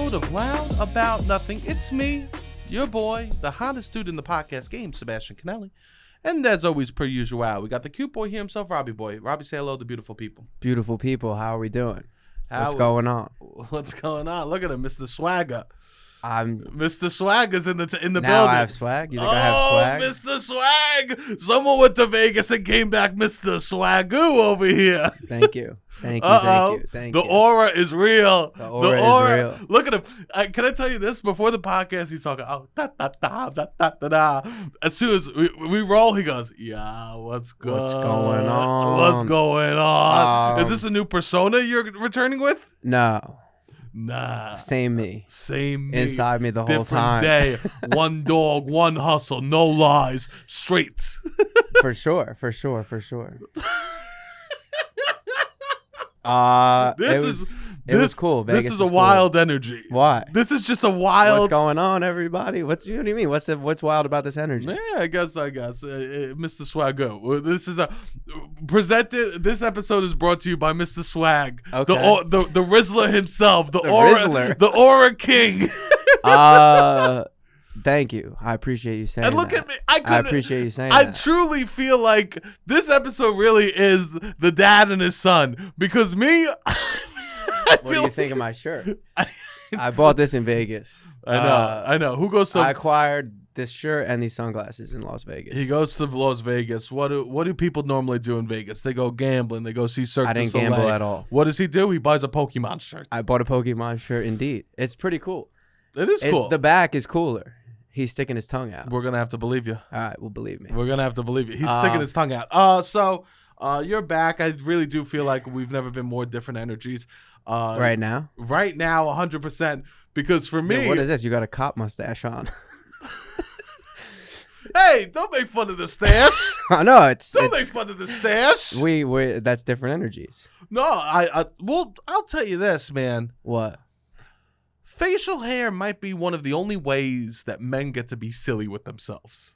episode of Loud About Nothing. It's me, your boy, the hottest dude in the podcast game, Sebastian Conelli. And as always, per usual, we got the cute boy here himself, Robbie boy. Robbie, say hello to beautiful people. Beautiful people, how are we doing? What's going on? What's going on? Look at him, Mr. Swagger. Mr. Swagger's in the building. I have swag. You think I have swag? Mr. Swag! Someone went to Vegas and came back, Mr. Swagoo over here. Thank you. Thank you. The aura is real. The aura is real. Look at him. Can I tell you this? Before the podcast, he's talking, As soon as we roll, he goes, yeah, what's going on? What's going on? Is this a new persona you're returning with? No. Nah. Same me. Inside me the whole Different time. day. One dog, one hustle, no lies, straight. For sure. It was cool. Vegas this is a wild energy. Why? This is just a wild. What's going on, everybody? What do you mean? What's wild about this energy? Yeah, I guess. Mr. Swaggo. This is presented. This episode is brought to you by Mr. Swag, okay. the Rizzler himself, the Rizzler, the Aura King. Thank you. I appreciate you saying that. And look at me. I appreciate you saying that. I truly feel like this episode really is the dad and his son. Because me, what do you think of my shirt? I bought this in Vegas. I know. Who goes to? I acquired this shirt and these sunglasses in Las Vegas. He goes to Las Vegas. What do people normally do in Vegas? They go gambling. They go see Cirque du Soleil. I didn't gamble at all. What does he do? He buys a Pokemon shirt. I bought a Pokemon shirt, indeed. It's pretty cool. It is cool. The back is cooler. He's sticking his tongue out. We're going to have to believe you. All right, well, believe me. We're going to have to believe you. He's sticking his tongue out. So you're back. I really do feel like we've never been more different energies. Right now? Right now, 100%. Because for me... Yeah, what is this? You got a cop mustache on. Hey, don't make fun of the stash. I know. Don't make fun of the stash. That's different energies. No, well, I'll tell you this, man. What? Facial hair might be one of the only ways that men get to be silly with themselves.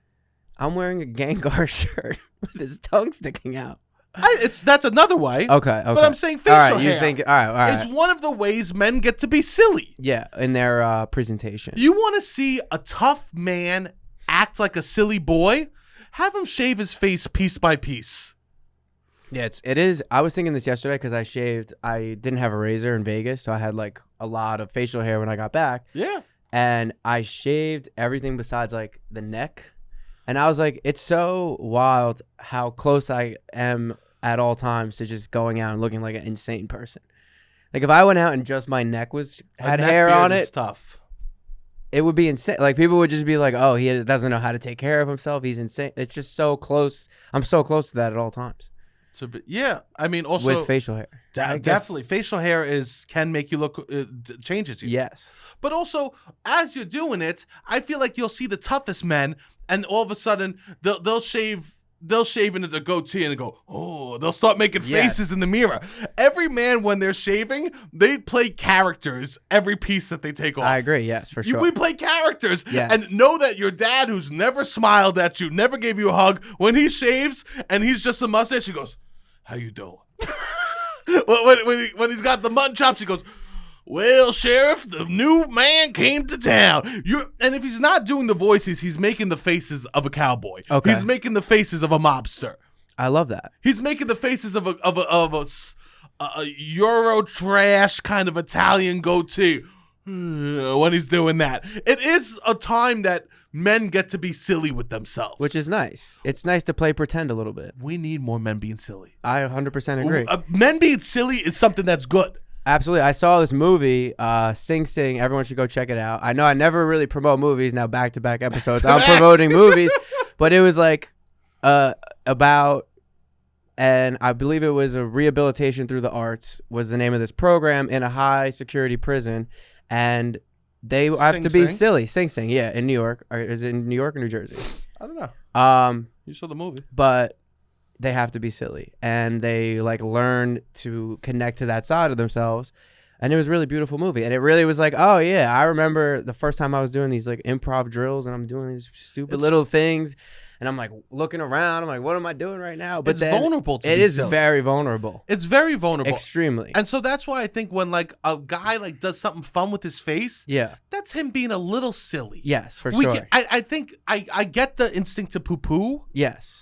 I'm wearing a Gengar shirt with his tongue sticking out. That's another way. Okay. But I'm saying facial hair. All right. It's one of the ways men get to be silly. Yeah, in their presentation. You want to see a tough man act like a silly boy? Have him shave his face piece by piece. Yeah, it is. I was thinking this yesterday because I shaved. I didn't have a razor in Vegas, so I had like a lot of facial hair when I got back. Yeah. And I shaved everything besides like the neck. And I was like, it's so wild how close I am at all times to just going out and looking like an insane person. Like if I went out and just my neck had hair on it, tough. It would be insane. Like people would just be like, "Oh, he doesn't know how to take care of himself. He's insane." It's just so close. I'm so close to that at all times. Yeah, I mean, also with facial hair, definitely facial hair can make you look changes you. Yes, but also as you're doing it, I feel like you'll see the toughest men, and all of a sudden they'll shave into the goatee and go, oh, they'll start making faces in the mirror. Every man, when they're shaving, they play characters every piece that they take off. I agree. Yes, for sure. We play characters. Yes. And know that your dad, who's never smiled at you, never gave you a hug, when he shaves and he's just a mustache, he goes, how you doing? when he's got the mutton chops, he goes, well, Sheriff, the new man came to town. And if he's not doing the voices, he's making the faces of a cowboy. Okay. He's making the faces of a mobster. I love that. He's making the faces of a Euro trash kind of Italian goatee when he's doing that. It is a time that men get to be silly with themselves. Which is nice. It's nice to play pretend a little bit. We need more men being silly. I 100% agree. Men being silly is something that's good. Absolutely. I saw this movie, Sing Sing. Everyone should go check it out. I know I never really promote movies. Now back-to-back episodes. I'm promoting movies. But it was like about, and I believe it was a rehabilitation through the arts was the name of this program in a high-security prison. And they have to be silly. Sing Sing, yeah, in New York. Or is it in New York or New Jersey? I don't know. You saw the movie. But they have to be silly, and they like learn to connect to that side of themselves, And it was a really beautiful movie. And it really was like, oh, yeah, I remember the first time I was doing these like improv drills and I'm doing these stupid little things. And I'm like looking around. I'm like, what am I doing right now? But it's vulnerable to it be is silly. very vulnerable. It's very vulnerable. Extremely. And so that's why I think when like a guy like does something fun with his face, Yeah. that's him being a little silly. Yes, for sure. I think I get the instinct to poo-poo, Yes.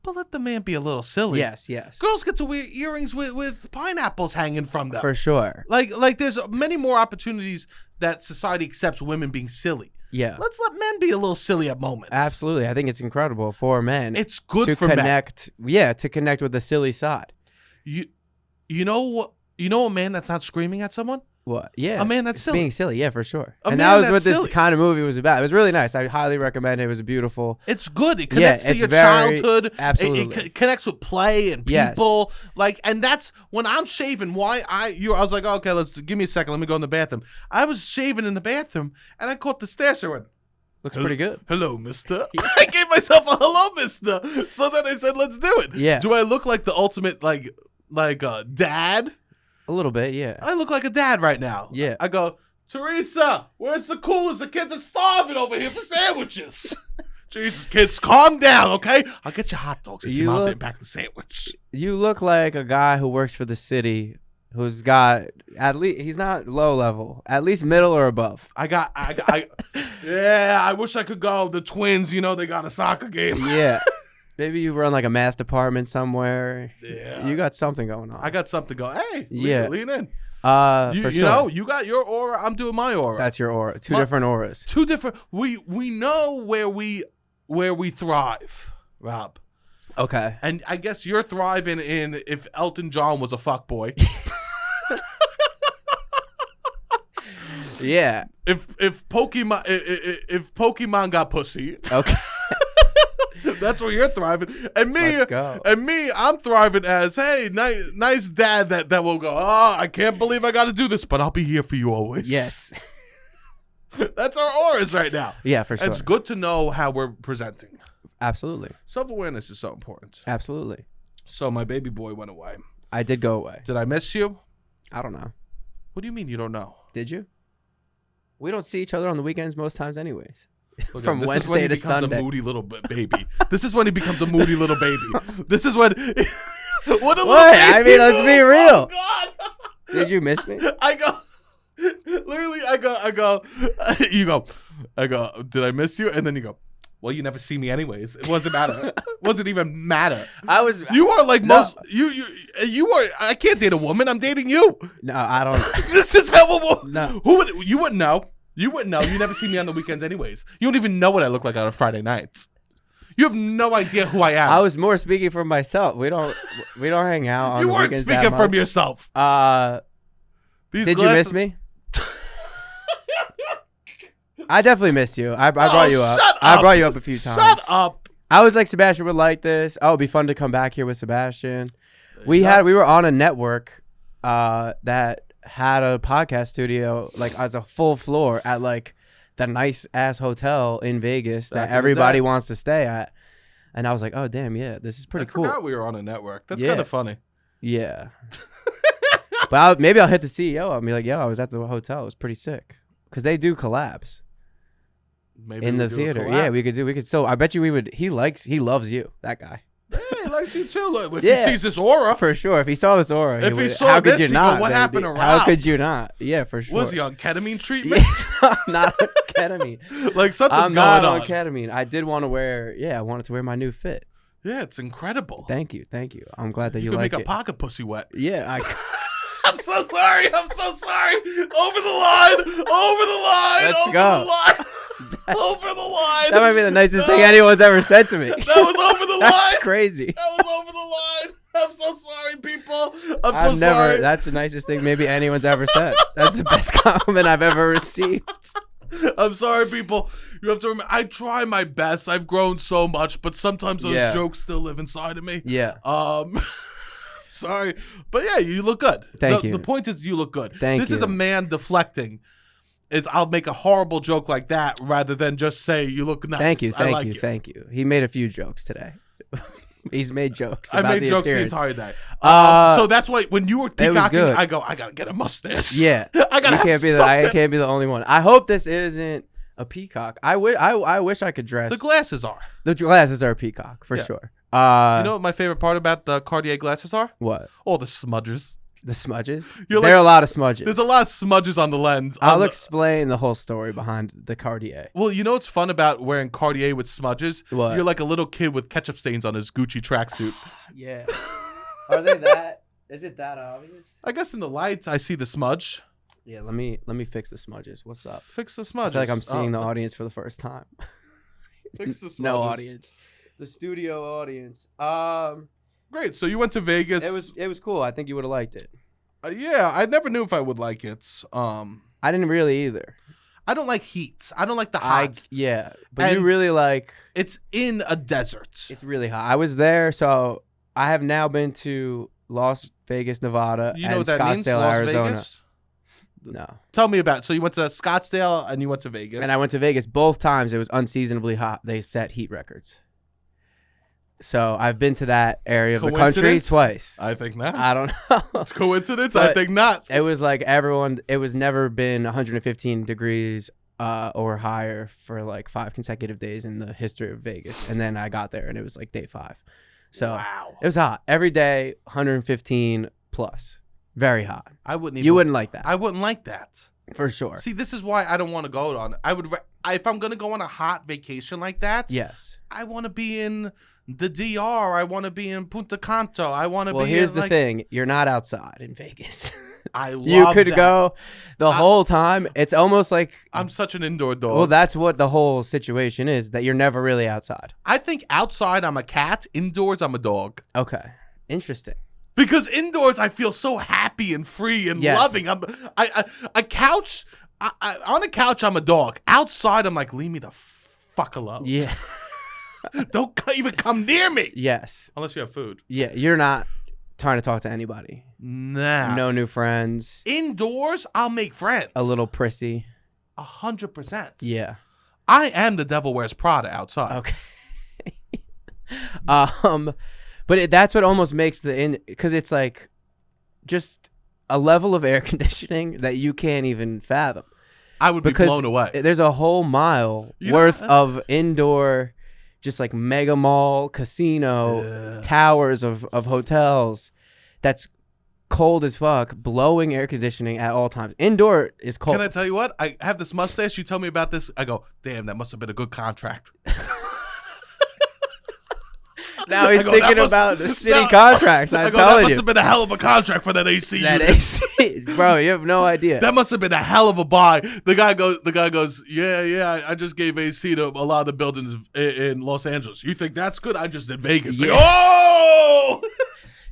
but let the man be a little silly. Yes, yes. Girls get to wear earrings with pineapples hanging from them. For sure. Like there's many more opportunities that society accepts women being silly. Yeah. Let's let men be a little silly at moments. Absolutely. I think it's incredible for men. It's good to for connect. Yeah, to connect with the silly side. men. You know what? You know a man that's not screaming at someone? What? Yeah. A man that's it's silly. being silly. Yeah, for sure. A And man that was that's what this silly. kind of movie was about. It was really nice. I highly recommend it. It was beautiful. It's good. It connects to it's your very- childhood. absolutely. It connects with play and Yes. people. Like, and that's when I'm shaving. I was like, okay, give me a second. Let me go in the bathroom. I was shaving in the bathroom and I caught the stash. I went, Looks pretty good. hello, mister. I gave myself a hello, mister. So then I said, let's do it. Yeah. Do I look like the ultimate, like dad? A little bit, yeah. I look like a dad right now. Yeah. I go, Teresa, where's the coolers? The kids are starving over here for sandwiches. Jesus, kids, calm down, okay? I'll get you hot dogs if You your mom look- didn't pack the sandwich. You look like a guy who works for the city who's got at least he's not low level, at least middle or above. Yeah, I wish I could go. The Twins, they got a soccer game. Yeah. Maybe you run like a math department somewhere. Yeah. You got something going on. I got something going. Hey, Yeah. lean in. for You sure. know, you got your aura. I'm doing my aura. That's your aura. Two My- different auras. Two different. We know where we thrive, Rob. Okay. And I guess you're thriving in if Elton John was a fuckboy. Yeah. If Pokemon got pussy, Okay. that's where you're thriving. And me, Let's go. I'm thriving as, hey, nice dad that will go, oh, I can't believe I got to do this, but I'll be here for you always. Yes. That's our auras right now. Yeah, for sure. It's good to know how we're presenting. Absolutely. Self-awareness is so important. Absolutely. So my baby boy went away. I did go away. Did I miss you? I don't know. What do you mean you don't know? Did you? We don't see each other on the weekends most times anyways. Look, From this is when Wednesday he to becomes Sunday. a moody little baby. This is when he becomes a moody little baby. This is when. What a little What? baby I mean, let's be move. real. Oh God! Did you miss me? I go. Literally, I go. You go. I go. Did I miss you? And then you go. Well, you never see me anyways. It wasn't matter. It wasn't even matter. I was. You are like No. most. You are. I can't date a woman. I'm dating you. No, I don't. This is how a woman. No. You wouldn't know. You wouldn't know. You never see me on the weekends anyways. You don't even know what I look like on a Friday nights. You have no idea who I am. I was more speaking for myself. We don't hang out on You the weren't weekends speaking that from much. yourself. These Did you glasses- miss me? I definitely missed you. I brought you up. shut I up. brought you up a few times. Shut up. I was like, Sebastian would like this. Oh, it'd be fun to come back here with Sebastian. We go. were on a network that had a podcast studio like as a full floor at like the nice ass hotel in Vegas Back in that the everybody day. wants to stay at. And I was like, oh damn, yeah, this is pretty I cool. forgot we were on a network. That's Yeah. kind of funny. Yeah. But maybe I'll hit the CEO. I'll be like, yo, I was at the hotel. It was pretty sick. Because they do collabs Maybe in we the do a theater. collab. Yeah, we could still. I bet you we would. He loves you, that guy. Hey, he likes you too. Look, if Yeah. he sees this aura, For sure. If he saw this aura, If he would, saw how could this, you he'd go, not? "What baby? happened to How Rob?" could you not? Yeah, for sure. was he on ketamine treatment? Yes, not on ketamine. Like something's I'm not going on ketamine. I did want to wear. Yeah, I wanted to wear my new fit. Yeah, it's incredible. Thank you. I'm glad that you can like make it. a pocket pussy wet. Yeah, I'm so sorry. Over the line. Let's Over go. the line. Over the line. that might be the nicest thing anyone's ever said to me. That was over the line. That's crazy. That was over the line. I'm so sorry, people. I'm I've so never. sorry. That's the nicest thing maybe anyone's ever said. That's the best compliment I've ever received. I'm sorry, people. You have to remember, I try my best. I've grown so much, but sometimes those Yeah. jokes still live inside of me. Yeah. Sorry. But yeah, you look good. Thank you. The point is you look good. Thank This is you. a man deflecting. I'll make a horrible joke like that rather than just say you look nice. Thank you. I like Thank you. He made a few jokes today. He's made jokes. I about made the jokes appearance. the entire day. Uh, So that's why when you were was peacocking, good. I gotta get a mustache. Yeah, I gotta have I something. can't be the only one. I hope this isn't a peacock. I wish I could dress. The glasses are. The glasses are a peacock for Yeah. sure. You know what my favorite part about the Cartier glasses are? What? All the smudges. The smudges? You're There are like- a lot of smudges. There's a lot of smudges on the lens. I'll explain the whole story behind the Cartier. Well, you know what's fun about wearing Cartier with smudges? What? You're like a little kid with ketchup stains on his Gucci tracksuit. Yeah. Are they that? Is it that obvious? I guess in the lights, I see the smudge. Yeah. Let me fix the smudges. What's up? Fix the I smudges. feel like I'm seeing the Oh, audience for the first time. Fix the smudges. No audience. The studio audience. Great. So you went to Vegas. It was cool. I think you would have liked it. Yeah, I never knew if I would like it. I didn't really either. I don't like heat. I don't like the hot. But you And- really like. It's in a desert. It's really hot. I was there, so I have now been to Las Vegas, Nevada, You know and what that means? Scottsdale, Las Arizona. Vegas? No. Tell me about it. So you went to Scottsdale and you went to Vegas. And I went to Vegas both times. It was unseasonably hot. They set heat records. So I've been to that area of the country Coincidence? twice. I think not. I don't know. Coincidence? I But- think not. It was like everyone. It was never been 115 degrees or higher for like 5 consecutive days in the history of Vegas. And then I got there and it was like day 5. So Wow. it was hot every day, 115 plus, very hot. I wouldn't even. You wouldn't like that I wouldn't like that. for sure. See, this is why I don't want to go on. If I'm gonna go on a hot vacation like that. Yes. I want to be in the DR. I want to be in Punta Canto. I want to Well, be. here's in, the like, thing: you're not outside in Vegas. I love You could that. go the whole time. It's almost like. I'm such an indoor dog. Well, that's what the whole situation is. That you're never really outside. I think outside I'm a cat. Indoors I'm a dog. Okay. Interesting. Because indoors I feel so happy and free and Yes. loving. A couch. On a couch I'm a dog. Outside I'm like, leave me the fuck alone. Yeah. Don't even come near me Yes. unless you have food. Yeah. You're not trying to talk to anybody. Nah. No new friends. Indoors I'll make friends. A little prissy. 100%. Yeah. I am the Devil Wears Prada outside. Okay. But that's what almost makes because it's like just a level of air conditioning that you can't even fathom. I would be Because blown away. There's a whole mile You know- worth of indoor, just like mega mall, casino, Yeah. towers of hotels that's cold as fuck, blowing air conditioning at all times. Indoor is cold. Can I tell you what? I have this mustache. You tell me about this. I go, damn, that must have been a good contract. Now he's I go, thinking that must- about the city No. contracts. I I'm go, that telling must you. have been a hell of a contract for that AC That unit. AC, bro, you have no idea. That must have been a hell of a buy. The guy goes, yeah. I just gave AC to a lot of the buildings in Los Angeles. You think that's good? I just did Vegas. Like, Yeah. oh,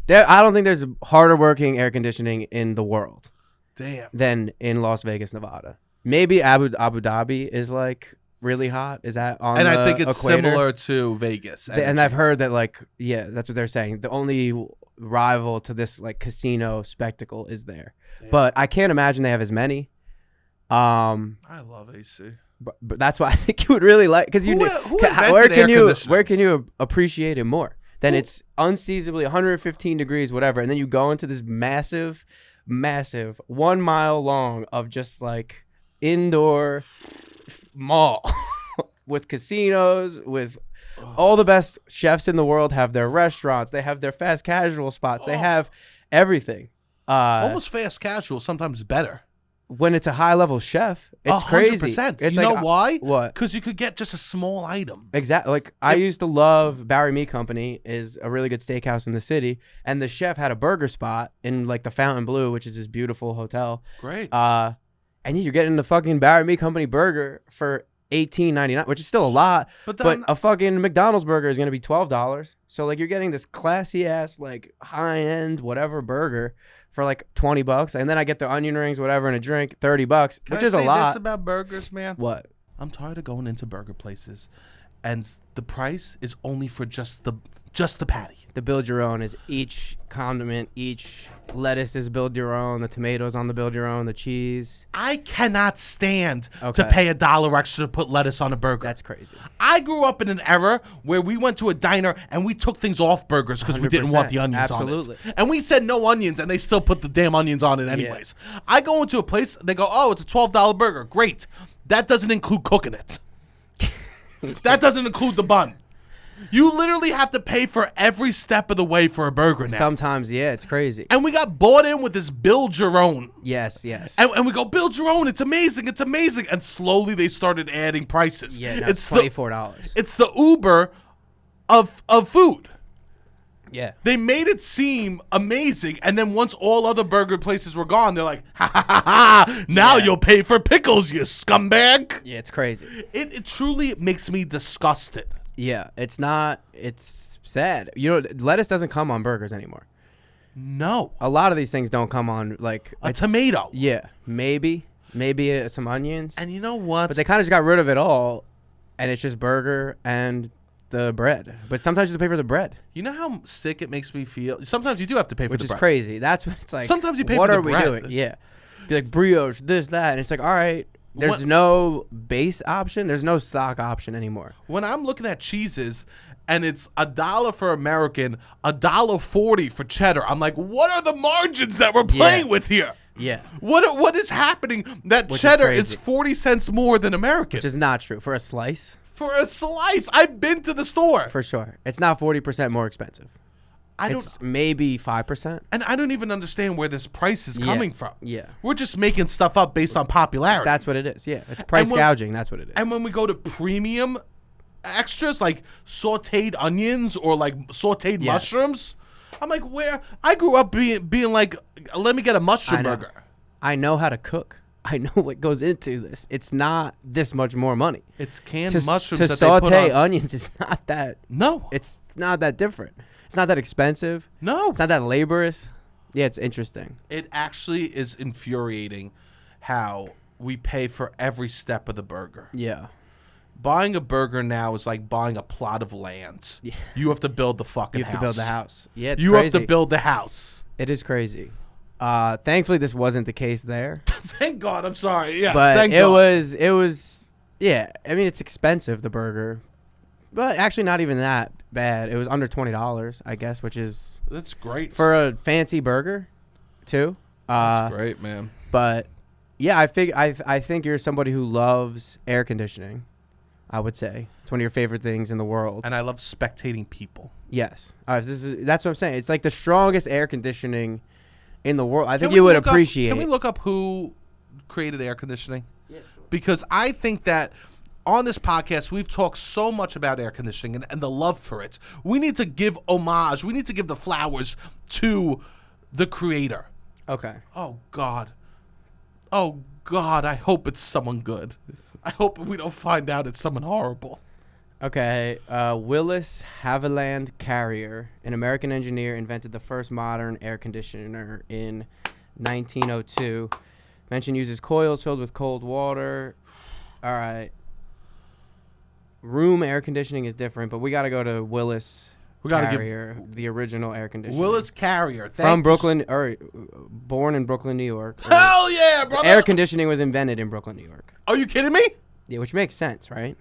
I don't think there's harder working air conditioning in the world damn. than in Las Vegas, Nevada. Maybe Abu Dhabi is like really hot. Is that on And the I think it's equator? similar to Vegas. And I've heard that like, yeah, that's what they're saying. The only rival to this like casino spectacle is there. Damn. But I can't imagine they have as many. I love AC. But that's why I think you would really like because you Who knew invented where can air you conditioning? where can you appreciate it more than Who- it's unseasonably 115 degrees whatever, and then you go into this massive 1 mile long of just like indoor mall with casinos with all the best chefs in the world have their restaurants, they have their fast casual spots, they Oh. have everything. Almost fast casual, sometimes better. When it's a high level chef, it's crazy. 100%. It's You like, know why? What? Because you could get just a small item. Exactly. Like I used to love Barry Meat Company is a really good steakhouse in the city, and the chef had a burger spot in like the Fountain Blue, which is this beautiful hotel. Great. And you're getting the fucking Barry Meat Company burger for $18.99, which is still a lot, but but then, a fucking McDonald's burger is gonna be $12. So like you're getting this classy ass like high end whatever burger for like $20, and then I get the onion rings, whatever, and a drink, $30, can which I is a say lot. this about burgers, man? What? I'm tired of going into burger places and the price is only for just the patty. The build your own is each condiment, each lettuce is build your own, the tomatoes on the build your own, the cheese. I cannot stand to pay $1 extra to put lettuce on a burger. That's crazy. I grew up in an era where we went to a diner and we took things off burgers because we didn't want the onions on it. And we said no onions, and they still put the damn onions on it anyways. Yeah. I go into a place, they go, oh, it's a $12 burger. Great. That doesn't include cooking it. That doesn't include the bun. You literally have to pay for every step of the way for a burger now. Sometimes, yeah, it's crazy. And we got bought in with this build your own. Yes, yes. And we go, build your own. It's amazing. It's amazing. And slowly they started adding prices. Yeah, no, it's $24. It's the Uber of food. Yeah. They made it seem amazing. And then once all other burger places were gone, they're like, ha, ha, ha, ha. Now you'll pay for pickles, you scumbag. Yeah, it's crazy. It truly makes me disgusted. Yeah, it's sad. You know, lettuce doesn't come on burgers anymore. No. A lot of these things don't come on, like... A tomato. Yeah, maybe some onions. And you know what? But they kind of just got rid of it all, and it's just burger and the bread. But sometimes you have to pay for the bread. You know how sick it makes me feel? Sometimes you do have to pay for the bread. Which is crazy. That's what it's like. Sometimes you pay for the bread. What are we doing? Yeah. Be like, brioche, this, that. And it's like, all right... There's no base option. There's no stock option anymore. When I'm looking at cheeses and it's $1 for American, $1.40 for cheddar, I'm like, what are the margins that we're playing with here? Yeah. What is happening that cheddar is 40 cents more than American? Which is not true. For a slice? For a slice. I've been to the store. For sure. It's not 40% more expensive. It's maybe 5%. And I don't even understand where this price is coming from. Yeah. We're just making stuff up based on popularity. That's what it is. Yeah. It's price gouging. That's what it is. And when we go to premium extras like sauteed onions or like sauteed mushrooms, I'm like, where? I grew up being like, let me get a mushroom burger. I know how to cook. I know what goes into this. It's not this much more money. It's canned mushrooms to saute onions. It's not that. No. It's not that different. It's not that expensive. No. It's not that laborious. Yeah, it's interesting. It actually is infuriating how we pay for every step of the burger. Yeah. Buying a burger now is like buying a plot of land. Yeah. You have to build the fucking house. You have to build the house. Yeah, it's crazy. You have to build the house. It is crazy. Thankfully, this wasn't the case there. Thank God. I'm sorry. Yes, but thank God. It was, yeah. I mean, it's expensive, the burger. But actually not even that bad. It was under $20, I guess, which is... That's great. For a fancy burger, too. That's great, man. But, yeah, I think you're somebody who loves air conditioning, I would say. It's one of your favorite things in the world. And I love spectating people. Yes. That's what I'm saying. It's like the strongest air conditioning in the world. I think you would appreciate... Can we look up who created air conditioning? Yeah, sure. Because I think that... On this podcast, we've talked so much about air conditioning and the love for it. We need to give homage. We need to give the flowers to the creator. Okay. Oh, God. Oh, God. I hope it's someone good. I hope we don't find out it's someone horrible. Okay. Willis Haviland Carrier, an American engineer, invented the first modern air conditioner in 1902. Invention uses coils filled with cold water. All right. Room air conditioning is different, but we got to go to Willis Carrier, the original air conditioner. Willis Carrier. From Brooklyn, or born in Brooklyn, New York. Hell yeah, brother. Air conditioning was invented in Brooklyn, New York. Are you kidding me? Yeah, which makes sense, right?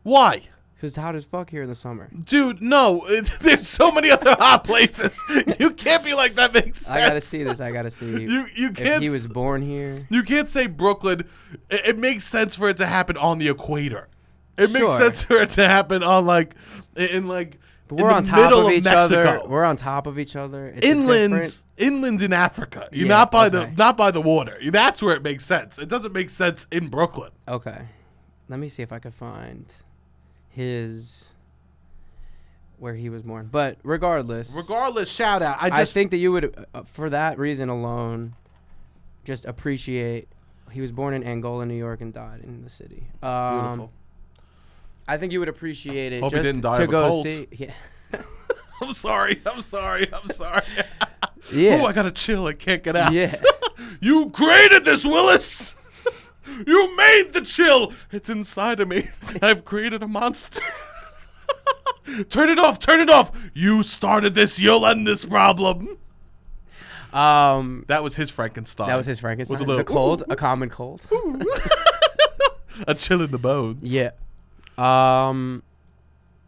Why? Because it's hot as fuck here in the summer. Dude, no. There's so many other hot places. You can't be like, that makes sense. I got to see this. I got to see. You can't. If he was born here. You can't say Brooklyn. It makes sense for it to happen on the equator. It makes sense for it to happen on but we're on top of each other. We're on top of each other. It's inland in Africa. You're not by the water. That's where it makes sense. It doesn't make sense in Brooklyn. Okay, let me see if I could find where he was born. But regardless, shout out. I think that you would, for that reason alone, just appreciate. He was born in Angola, New York, and died in the city. Beautiful. I think you would appreciate it. Hope just he didn't die to of a go cold. see. Yeah. I'm sorry. Yeah. Oh, I gotta chill. I can't get out. Yeah. You created this, Willis. You made the chill. It's inside of me. I've created a monster. Turn it off. Turn it off. You started this. You'll end this problem. That was his Frankenstein. That was his Frankenstein. Was a little, the cold, a common cold. A chill in the bones. Yeah.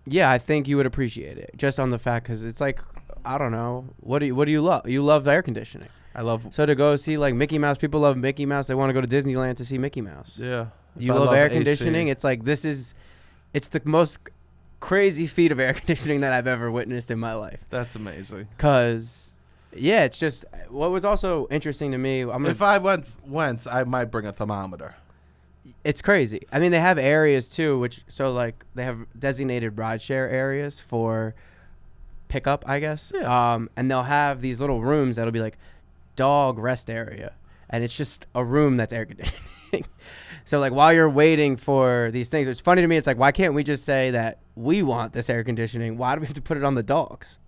Yeah, I think you would appreciate it just on the fact because it's like, I don't know. What do you love? You love air conditioning. I love. So to go see like Mickey Mouse, people love Mickey Mouse. They want to go to Disneyland to see Mickey Mouse. Yeah. You love air conditioning. It's like it's the most crazy feat of air conditioning that I've ever witnessed in my life. That's amazing. Cause yeah, it's just what was also interesting to me. If I went, I might bring a thermometer. It's crazy. I mean, they have areas too, so like they have designated rideshare areas for pickup, I guess. Yeah. And they'll have these little rooms that'll be like dog rest area, and it's just a room that's air conditioning. So like while you're waiting for these things, it's funny to me. It's like, why can't we just say that we want this air conditioning? Why do we have to put it on the dogs?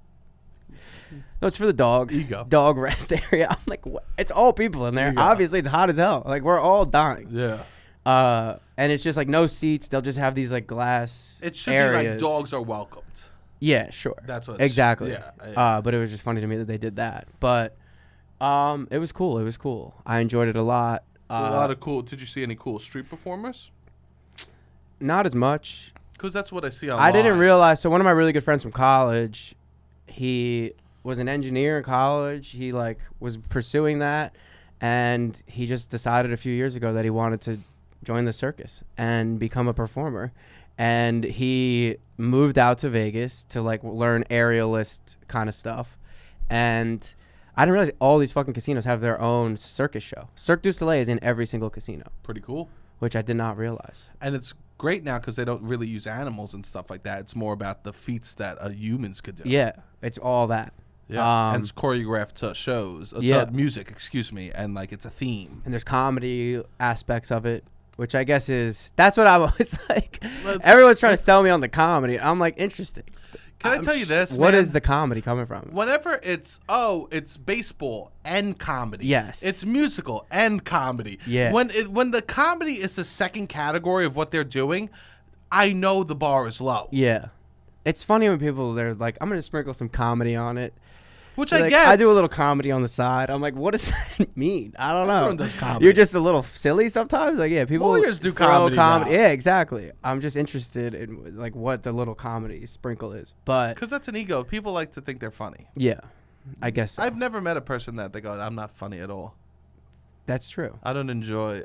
No, it's for the dogs. Ego. Dog rest area. I'm like, what? It's all people in there. Ego. Obviously, it's hot as hell. Like we're all dying. Yeah. And it's just like no seats. They'll just have these like glass It should areas. be like dogs are welcomed. Yeah, sure. That's what. Exactly. Yeah. But it was just funny to me that they did that. But it was cool. It was cool. I enjoyed it a lot. A lot of cool. Did you see any cool street performers? Not as much. Because that's what I see online. I didn't realize. So one of my really good friends from college, he was an engineer in college. He like was pursuing that, and he just decided a few years ago that he wanted to join the circus and become a performer. And he moved out to Vegas to like learn aerialist kind of stuff. And I didn't realize all these fucking casinos have their own circus show. Cirque du Soleil is in every single casino. Pretty cool. Which I did not realize. And it's great now because they don't really use animals and stuff like that. It's more about the feats that humans could do. Yeah, it's all that. Yeah, and it's choreographed to shows, to music, excuse me, and like it's a theme. And there's comedy aspects of it, which I guess that's what I'm always like. Everyone's trying to sell me on the comedy. I'm like, interesting. Can I tell you this, What man? is the comedy coming from? Whenever it's baseball and comedy. Yes. It's musical and comedy. Yeah. When the comedy is the second category of what they're doing, I know the bar is low. Yeah. It's funny when they're like, I'm going to sprinkle some comedy on it. Which They're I like, get. I do a little comedy on the side. I'm like, what does that mean? I don't know. Everyone does comedy. You're just a little silly sometimes. Like, yeah, people Lawyers do throw comedy now. Yeah, exactly. I'm just interested in like what the little comedy sprinkle is. But Because that's an ego. People like to think they're funny. yeah, I guess so. I've never met a person that they go, I'm not funny at all. That's true. I don't enjoy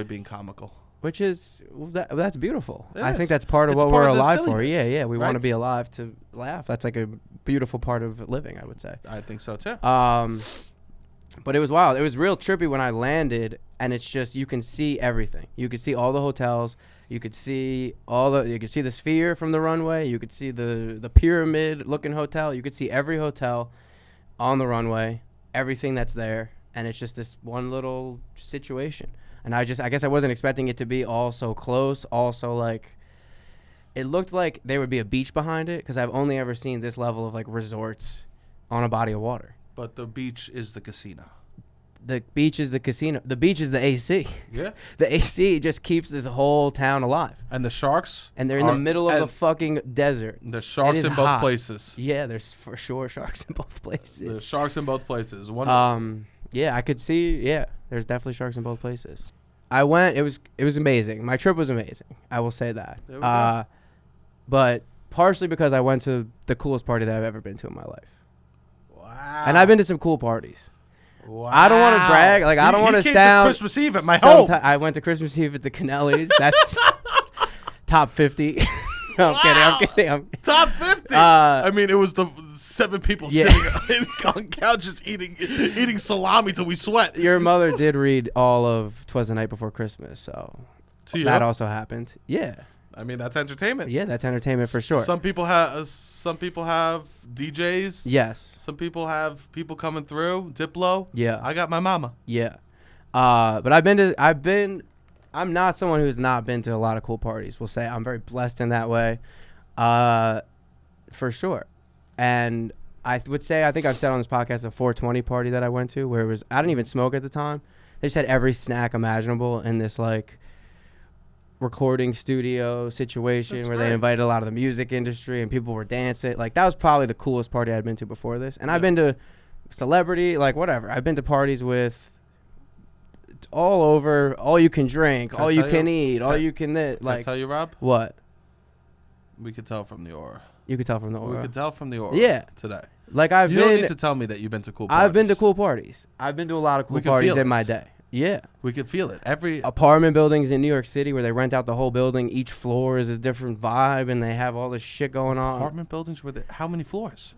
being comical. Which is that's beautiful. It I think is. that's part of It's what part we're of the alive for. silliness, Yeah, we want to right? be alive to laugh. That's like a beautiful part of living, I would say. I think so too. But it was wild. It was real trippy when I landed, and it's just you can see everything. You could see all the hotels. You could see you could see the Sphere from the runway. You could see the pyramid looking hotel. You could see every hotel on the runway, everything that's there, and it's just this one little situation. And I guess I wasn't expecting it to be all so close. Also, like, it looked like there would be a beach behind it because I've only ever seen this level of like resorts on a body of water. But the beach is the casino. The beach is the casino. The beach is the AC. Yeah. The AC just keeps this whole town alive. And the sharks? And they're in the middle of the fucking desert. There's sharks It is in both hot. places. Yeah, there's for sure sharks in both places. There's sharks in both places. Yeah, I could see. Yeah, there's definitely sharks in both places. I went. It was amazing. My trip was amazing. I will say that. There we go. But partially because I went to the coolest party that I've ever been to in my life. Wow. And I've been to some cool parties. Wow. I don't want to brag. Like, I don't want to sound. To Christmas Eve at my home. I went to Christmas Eve at the Canellis. That's top 50. No, I'm kidding. Top 50. I mean, it was the 7 people Yeah. sitting on couches eating salami till we sweat. Your mother did read all of 'Twas the Night Before Christmas, so To you? that also happened. Yeah. I mean, that's entertainment. Yeah, that's entertainment for sure. Some people have DJs. Yes. Some people have people coming through. Diplo. Yeah. I got my mama. Yeah. But I'm not someone who's not been to a lot of cool parties. We'll say I'm very blessed in that way. For sure. And I would say, I think I've said on this podcast, a 420 party that I went to where I didn't even smoke at the time. They just had every snack imaginable in this like recording studio situation That's where great. they invited a lot of the music industry and people were dancing. Like, that was probably the coolest party I'd been to before this. And I've been to celebrity, like, whatever. I've been to parties with all over, all you can drink, all you can eat, all you can Can I like. tell you, Rob? What? We could tell from the aura. You could tell from the We aura. could tell from the aura. Yeah. Today. Like, I've You been. don't need to tell me that you've been to cool parties. I've been to cool parties. I've been to a lot of cool We can parties feel in my it. day. Yeah. We could feel it. Every Apartment buildings in New York City where they rent out the whole building. Each floor is a different vibe, and they have all this shit going on. apartment buildings with how many floors?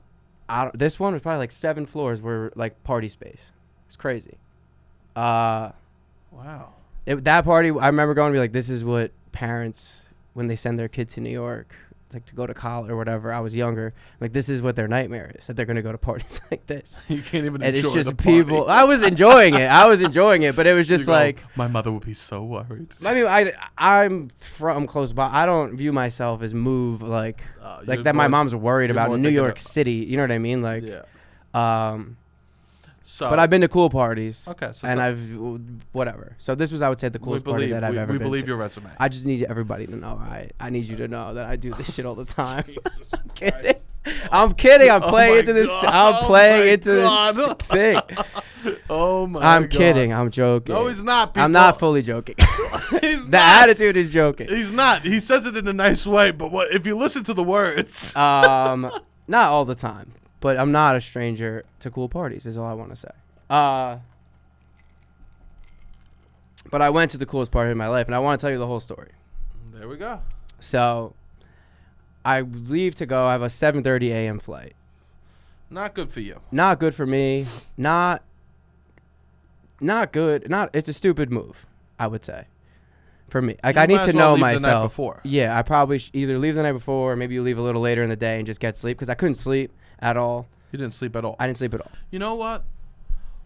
This one was probably like 7 floors were like party space. It's crazy. Wow. That party, I remember going to be like, this is what parents, when they send their kid to New York, like to go to college or whatever. I was younger. Like, this is what their nightmare is, that they're going to go to parties like this. You can't even And enjoy it's just the party. people. I was enjoying it. But it was just You go, like, my mother would be so worried. I mean, I'm from close by. I don't view myself as like you're that. My more- mom's worried you're about more New thinking York of- City. You know what I mean? Like, Yeah. So, but I've been to cool parties. Okay. So And whatever. So this was, I would say, the coolest party that I've ever we been believe to. your resume. I just need everybody to know. I need you to know that I do this shit all the time. Jesus kidding. Christ. I'm kidding. I'm Oh playing my into this. God. I'm Oh playing my into God. this thing. Oh my I'm God. kidding. I'm joking. No, he's not. People. I'm not fully joking. He's The not. attitude is joking. He's not. He says it in a nice way, but what if you listen to the words? Not all the time, but I'm not a stranger to cool parties. Is all I want to say. But I went to the coolest party of my life, and I want to tell you the whole story. There we go. So, I leave to go. I have a 7:30 a.m. flight. Not good for you. Not good for me. Not good. It's a stupid move, I would say. For me, like, You I need might to as well know leave the night myself. before. Yeah, I probably either leave the night before, or maybe you leave a little later in the day and just get sleep, because I couldn't sleep at all. You didn't sleep at all. I didn't sleep at all. You know what?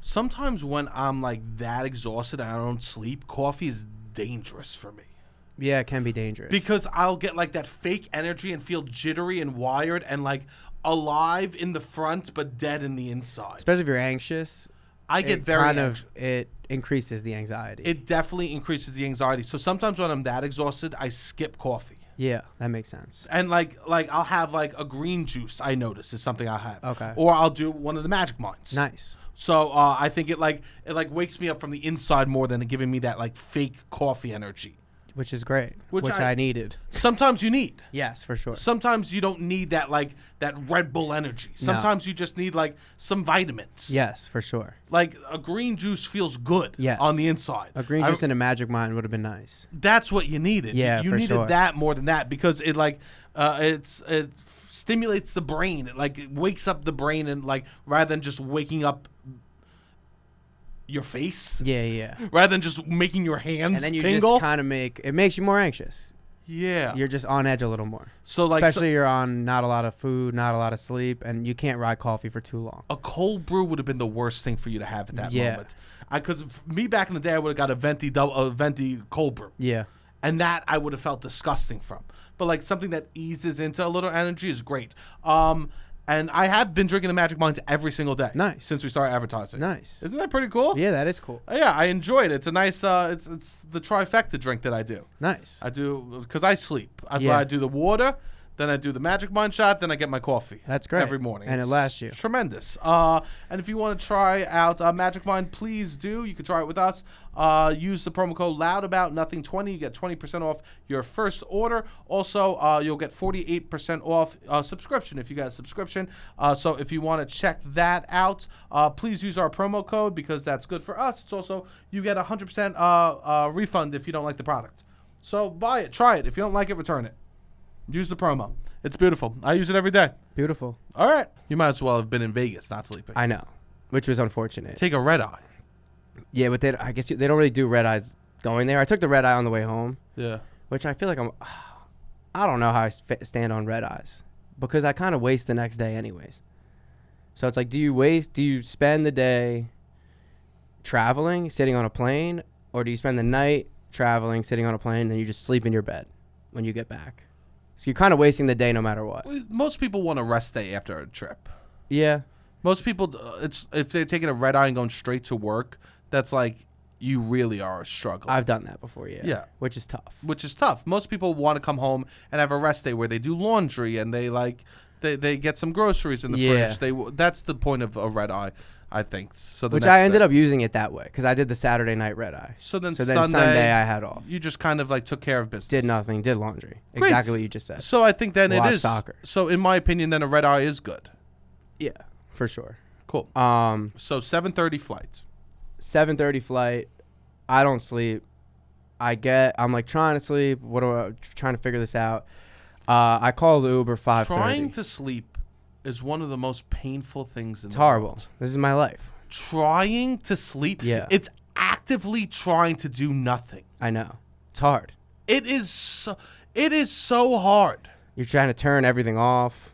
Sometimes when I'm like that exhausted and I don't sleep, coffee is dangerous for me. Yeah, it can be dangerous. Because I'll get like that fake energy and feel jittery and wired and like alive in the front but dead in the inside. especially if you're anxious, I get very it increases the anxiety. It definitely increases the anxiety. So sometimes when I'm that exhausted, I skip coffee. Yeah, that makes sense. And like I'll have like a green juice. I notice is something I have. Okay. Or I'll do one of the magic minds. Nice. So I think it wakes me up from the inside more than giving me that like fake coffee energy. Which is great. Which Which I- I needed. Sometimes you need. Yes, for sure. Sometimes you don't need that that Red Bull energy. Sometimes you just need like some vitamins. Yes, for sure. Like a green juice feels good Yes. on the inside. A green juice and a magic mind would have been nice. That's what you needed. Yeah, you for needed sure. that more than that because it it stimulates the brain. It wakes up the brain and rather than just waking up your face, Yeah. rather than just making your hands And then you tingle. just kind of it makes you more anxious. Yeah. You're just on edge a little more. So Especially you're on not a lot of food, not a lot of sleep, and you can't ride coffee for too long. a cold brew would have been the worst thing for you to have at that Yeah. moment. Because me back in the day, I would have got a venti cold brew. Yeah. And that I would have felt disgusting from. But something that eases into a little energy is great. And I have been drinking the Magic Minds every single day. Nice. Since we started advertising. Nice. Isn't that pretty cool? Yeah, that is cool. Yeah, I enjoy it. It's a nice, it's the trifecta drink that I do. Nice. I do, because I sleep. Yeah. I do the water, then I do the Magic Mind shot, then I get my coffee. That's great. Every morning. And it It's lasts you. Tremendous. And if you want to try out Magic Mind, please do. You can try it with us. Use the promo code LOUDABOUTNOTHING20. You get 20% off your first order. Also, you'll get 48% off subscription if you got a subscription. So if you want to check that out, please use our promo code because that's good for us. It's also, you get 100% refund if you don't like the product. So buy it. Try it. If you don't like it, return it. Use the promo. It's beautiful. I use it every day. Beautiful. All right. You might as well have been in Vegas, not sleeping. I know. Which was unfortunate. Take a red eye. Yeah, but I guess they don't really do red eyes going there. I took the red eye on the way home, Yeah. which I feel like I don't know how I stand on red eyes because I kind of waste the next day anyways. So it's like, do you spend the day traveling, sitting on a plane, or do you spend the night traveling, sitting on a plane, and then you just sleep in your bed when you get back? So you're kind of wasting the day no matter what. Most people want a rest day after a trip. Yeah. Most people, it's if they're taking a red eye and going straight to work, that's like you really are struggling. I've done that before, yeah. Yeah. Which is tough. Which is tough. Most people want to come home and have a rest day where they do laundry and they get some groceries in the fridge. That's the point of a red eye, I think. So Which I ended up using it that way because I did the Saturday night red eye. So then Sunday I had off. You just kind of like took care of business. Did nothing. Did laundry. Great. Exactly what you just said. So I think then it is soccer. So in my opinion, then a red eye is good. Yeah, for sure. Cool. So 7:30 flight. 7:30 flight. I don't sleep. I'm like trying to sleep. Trying to figure this out. I call the Uber 5:30. Trying to sleep is one of the most painful things in the horrible. world. This is my life. Trying to sleep. Yeah. It's actively trying to do nothing. I know. It's hard. It is so hard. You're trying to turn everything off.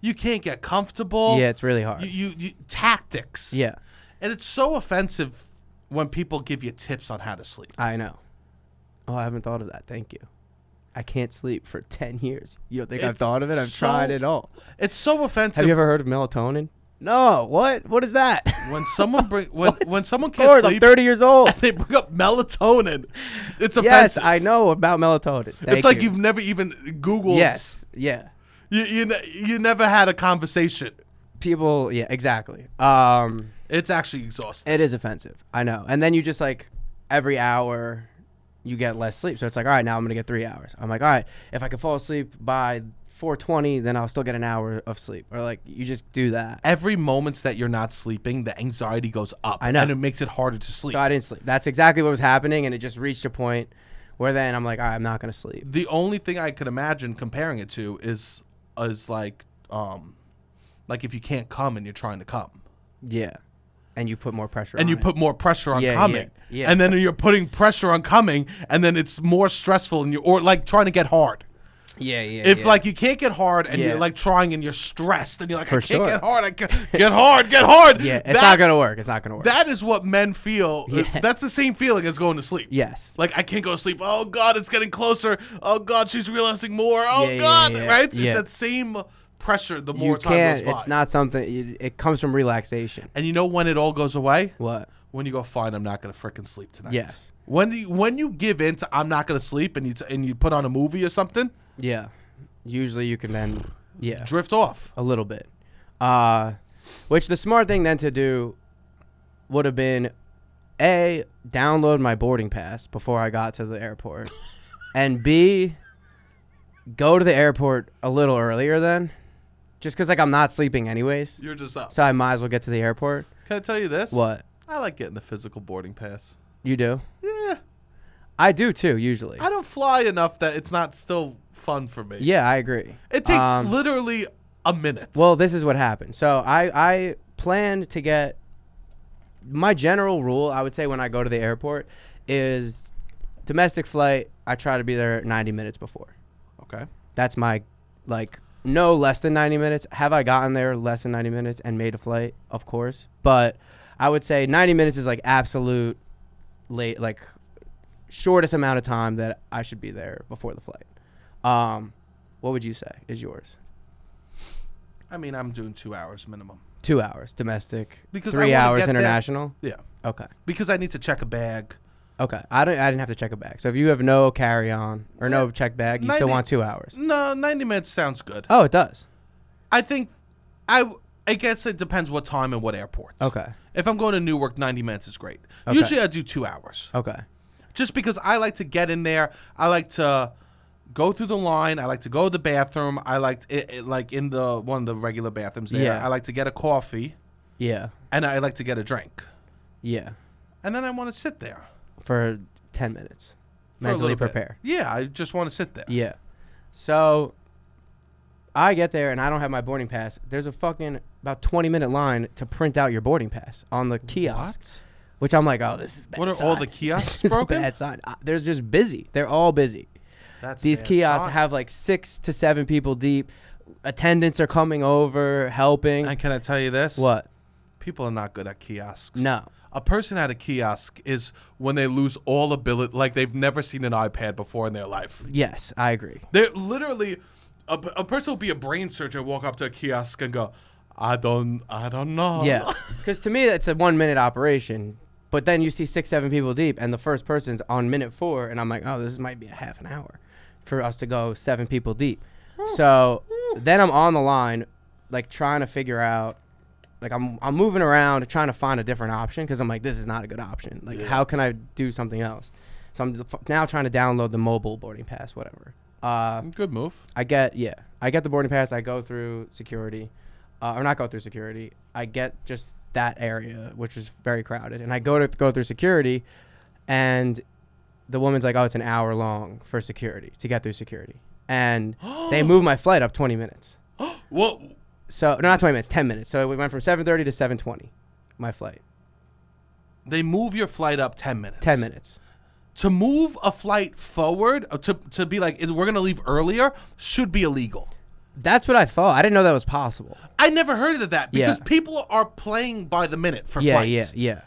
You can't get comfortable. Yeah, it's really hard. You tactics. Yeah. And it's so offensive when people give you tips on how to sleep. I know. Oh, I haven't thought of that. Thank you. I can't sleep for 10 years. You don't think I've thought of it? I've tried it all. It's so offensive. Have you ever heard of melatonin? No. What? What is that? When someone when someone Of can't course, sleep, I'm 30 years old. and they bring up melatonin. It's Yes, offensive. I know about melatonin. It's like you've never even Googled. Yes. Yeah. You never had a conversation. People. Yeah. Exactly. It's actually exhausting. It is offensive. I know. And then you just like every hour you get less sleep. So it's like, all right, now I'm going to get 3 hours. I'm like, all right, if I can fall asleep by 4:20, then I'll still get an hour of sleep. Or like you just do that. Every moments that you're not sleeping, the anxiety goes up. I know. And it makes it harder to sleep. So I didn't sleep. That's exactly what was happening. And it just reached a point where then I'm like, all right, I'm not going to sleep. The only thing I could imagine comparing it to is like if you can't come and you're trying to come. Yeah. And you put more pressure on and you it. put more pressure on Yeah, coming. yeah. And then you're putting pressure on coming, and then it's more stressful, and or like trying to get hard. Yeah. If like you can't get hard and Yeah. you're like trying and you're stressed and you're like, For I can't sure. get hard, I can't get hard, get hard. Yeah, it's not gonna work. It's not gonna work. That is what men feel. Yeah. That's the same feeling as going to sleep. Yes. Like I can't go to sleep. Oh God, it's getting closer. Oh God, she's realizing more. Oh Yeah, God, yeah. right? Yeah. It's that same pressure the You more time can't. goes by. It's not something. It comes from relaxation. And you know when it all goes away? What? When you go, fine, I'm not gonna frickin' sleep tonight. Yes. When you give in to I'm not gonna sleep and you put on a movie or something, Yeah. Usually you can then. Yeah. drift off. A little bit. Which the smart thing then to do would have been A, download my boarding pass before I got to the airport, and B, go to the airport a little earlier then, just because like I'm not sleeping anyways, You're just up. so I might as well get to the airport. Can I tell you this? What? I like getting the physical boarding pass. You do? Yeah. I do too, usually. I don't fly enough that it's not still fun for me. Yeah, I agree. It takes literally a minute. Well, this is what happened. So I planned to get my general rule, I would say, when I go to the airport is domestic flight, I try to be there 90 minutes before. Okay. That's my, like, no less than 90 minutes. Have I gotten there less than 90 minutes and made a flight? Of course. But I would say 90 minutes is like absolute late, like shortest amount of time that I should be there before the flight. What would you say is yours? I mean, I'm doing 2 hours minimum. 2 hours domestic, Because 3 I wanna hours get there- international. Yeah. Okay. Because I need to check a bag. Okay. I didn't have to check a bag. So if you have no carry on or no Yeah. check bag, you still 90 want 2 hours. No, 90 minutes sounds good. Oh, it does. I think I guess it depends what time and what airport. Okay. If I'm going to Newark, 90 minutes is great. Okay. Usually I do 2 hours. Okay. Just because I like to get in there. I like to go through the line. I like to go to the bathroom. I like like in the one of the regular bathrooms there. Yeah. I like to get a coffee Yeah. and I like to get a drink. Yeah. And then I want to sit there. For 10 minutes. For a Mentally little bit. prepare. Yeah, I just want to sit there. Yeah. So I get there and I don't have my boarding pass. There's a fucking about 20-minute line to print out your boarding pass on the kiosk. What? Which I'm like, oh, this is bad. What are sign. all the kiosks This is a broken? bad sign. They're just busy. They're all busy. That's These bad kiosks sign. have like 6 to 7 people deep. Attendants are coming over, helping. And can I tell you this? What? People are not good at kiosks. No. A person at a kiosk is when they lose all ability, like they've never seen an iPad before in their life. Yes, I agree. They're literally, a person will be a brain surgeon, walk up to a kiosk and go, I don't know. Yeah. Because to me, it's a 1-minute operation. but then you see 6-7 people deep, and the first person's on minute 4, and I'm like, oh, this might be a half an hour for us to go 7 people deep. So then I'm on the line, like trying to figure out, like I'm moving around trying to find a different option because I'm like, this is not a good option. Like, how can I do something else? So I'm now trying to download the mobile boarding pass, whatever. Good move. I get the boarding pass. I go through security, or not go through security. I get just that area, which is very crowded, and I go through security, and the woman's like, oh, it's an hour long for security to get through security, and they moved my flight up 20 minutes. What? So no, not 20 minutes, 10 minutes. So we went from 7:30 to 7:20, my flight. They move your flight up 10 minutes. 10 minutes. To move a flight forward, to be like, we're going to leave earlier, should be illegal. That's what I thought. I didn't know that was possible. I never heard of that because Yeah. people are playing by the minute for Yeah, flights. yeah.